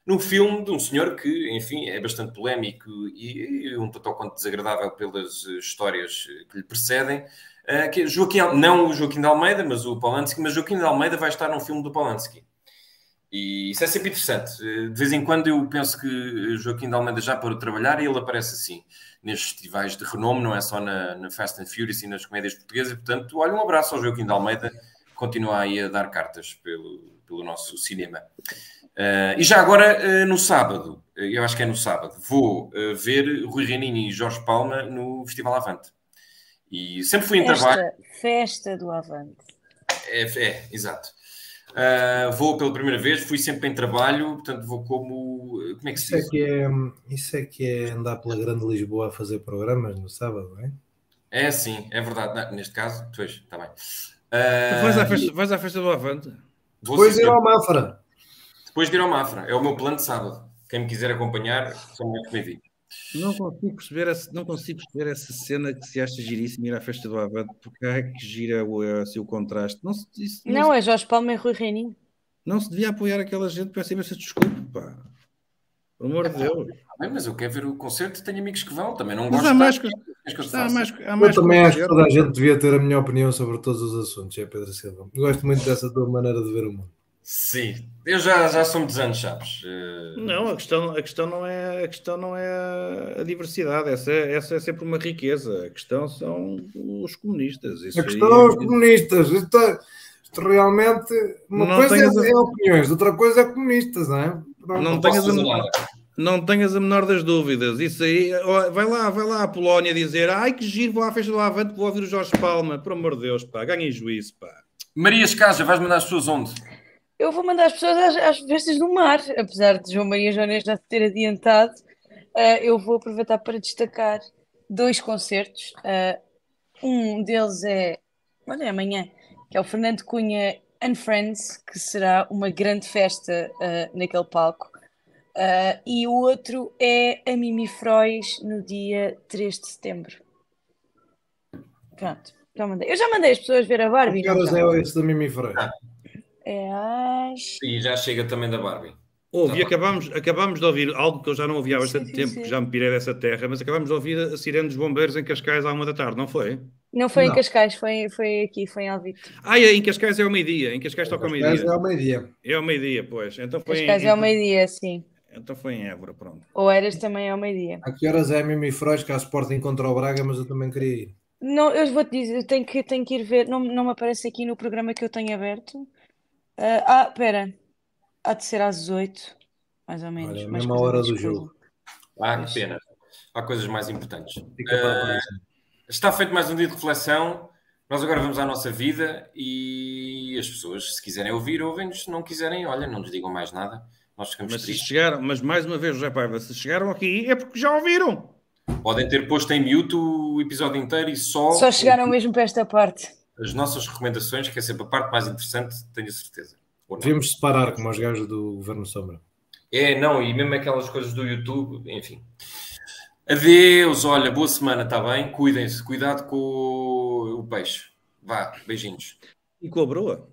num filme de um senhor que, enfim, é bastante polémico e um tanto quanto desagradável pelas histórias que lhe precedem, que é não o Joaquim de Almeida, mas o Polanski, mas Joaquim de Almeida vai estar num filme do Polanski. E isso é sempre interessante. De vez em quando eu penso que Joaquim de Almeida já parou de trabalhar e ele aparece assim, nestes festivais de renome, não é só na Fast and Furious e nas comédias portuguesas. E, portanto, olha, um abraço ao Joaquim de Almeida, que continua aí a dar cartas pelo nosso cinema. E já agora, no sábado, eu acho que é no sábado, vou ver Rui Reininho e Jorge Palma no Festival Avante. E sempre fui em trabalho. Festa do Avante. Exato. Vou pela primeira vez, fui sempre em trabalho, portanto vou como é que se diz? Isso é que é andar pela grande Lisboa a fazer programas no sábado, não é? É sim, é verdade. Não, neste caso, tu és, está bem. Vais à festa do Avante? Depois de ir ao Mafra. Depois de ir ao Mafra, é o meu plano de sábado. Quem me quiser acompanhar, são muito bem-vindos. Não consigo perceber essa cena que se acha giríssima ir à festa do Avante, porque é que gira assim, o contraste. Não, é Jorge Palma e Rui Reininho. Não se devia apoiar aquela gente, peço imensa desculpa, pá. Por amor de Deus. Bem, mas eu quero ver o concerto e tenho amigos que vão, também não Mas gosto há mais de Eu também acho que toda a gente devia ter a minha opinião sobre todos os assuntos, é Pedro Silva. Eu gosto muito dessa tua maneira de ver o mundo. Sim, eu já sou muitos anos, sabes? Não, a questão não é a diversidade, essa é sempre uma riqueza. A questão são os comunistas. Isso a questão é os comunistas. Isto realmente, uma coisa é opiniões, outra coisa é comunistas, não é? Não tenhas a menor das dúvidas. Isso aí, vai lá à Polónia dizer: ai que giro, vou à festa do Avante, vou ouvir o Jorge Palma. Por amor de Deus, pá, ganhem juízo, pá. Maria Escaja, vais mandar as pessoas onde? Eu vou mandar as pessoas às festas do mar, apesar de João Maria Jones já se ter adiantado. Eu vou aproveitar para destacar 2 concertos. Um deles é amanhã, que é o Fernando Cunha and Friends, que será uma grande festa naquele palco. E o outro é a Mimi Frois no dia 3 de setembro. Pronto, já mandei. Eu já mandei as pessoas ver a Barbie. Que horas é esse da Mimi Frois? É às... E já chega também da Barbie. Acabamos de ouvir algo que eu já não ouvi há bastante tempo, sim. que já me pirei dessa terra, mas acabamos de ouvir a sirene dos bombeiros em Cascais à 1 da tarde, não foi? Não foi em Cascais, foi aqui, foi em Alvito. Em Cascais é ao meio-dia. Em Cascais toca ao meio-dia. Cascais é ao meio-dia. É ao meio-dia, pois. Então foi Cascais é ao meio-dia, sim. Então foi em Évora, pronto. Ou Eras também é ao meio-dia. A que horas é a Mimi Frois, que há Sporting contra o Braga, mas eu também queria ir. Não, eu vou-te dizer, eu tenho que ir ver, não me aparece aqui no programa que eu tenho aberto. Espera, há de ser às 18, mais ou menos. Olha, a mais mesma coisa, hora menos do coisa. jogo. Que pena. Há coisas mais importantes. Fica para a próxima. Está feito mais um dia de reflexão. Nós agora vamos à nossa vida e as pessoas, se quiserem ouvir, ouvem-nos. Se não quiserem, olha, não nos digam mais nada. Nós ficamos tristes. Mas mais uma vez, José Paiva, se chegaram aqui é porque já ouviram. Podem ter posto em mute o episódio inteiro e Só chegaram mesmo para esta parte. As nossas recomendações, que é sempre a parte mais interessante, tenho a certeza. Devíamos separar como os gajos do Governo Sombra. Não, e mesmo aquelas coisas do YouTube, enfim. Adeus, olha, boa semana, está bem? Cuidem-se, cuidado com o peixe. Vá, beijinhos. E com a broa?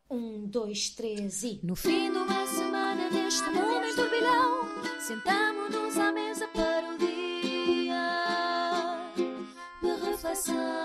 1, 2, 3 e... No fim de uma semana neste mundo em turbilhão, sentamo-nos à mesa para o dia de reflexão.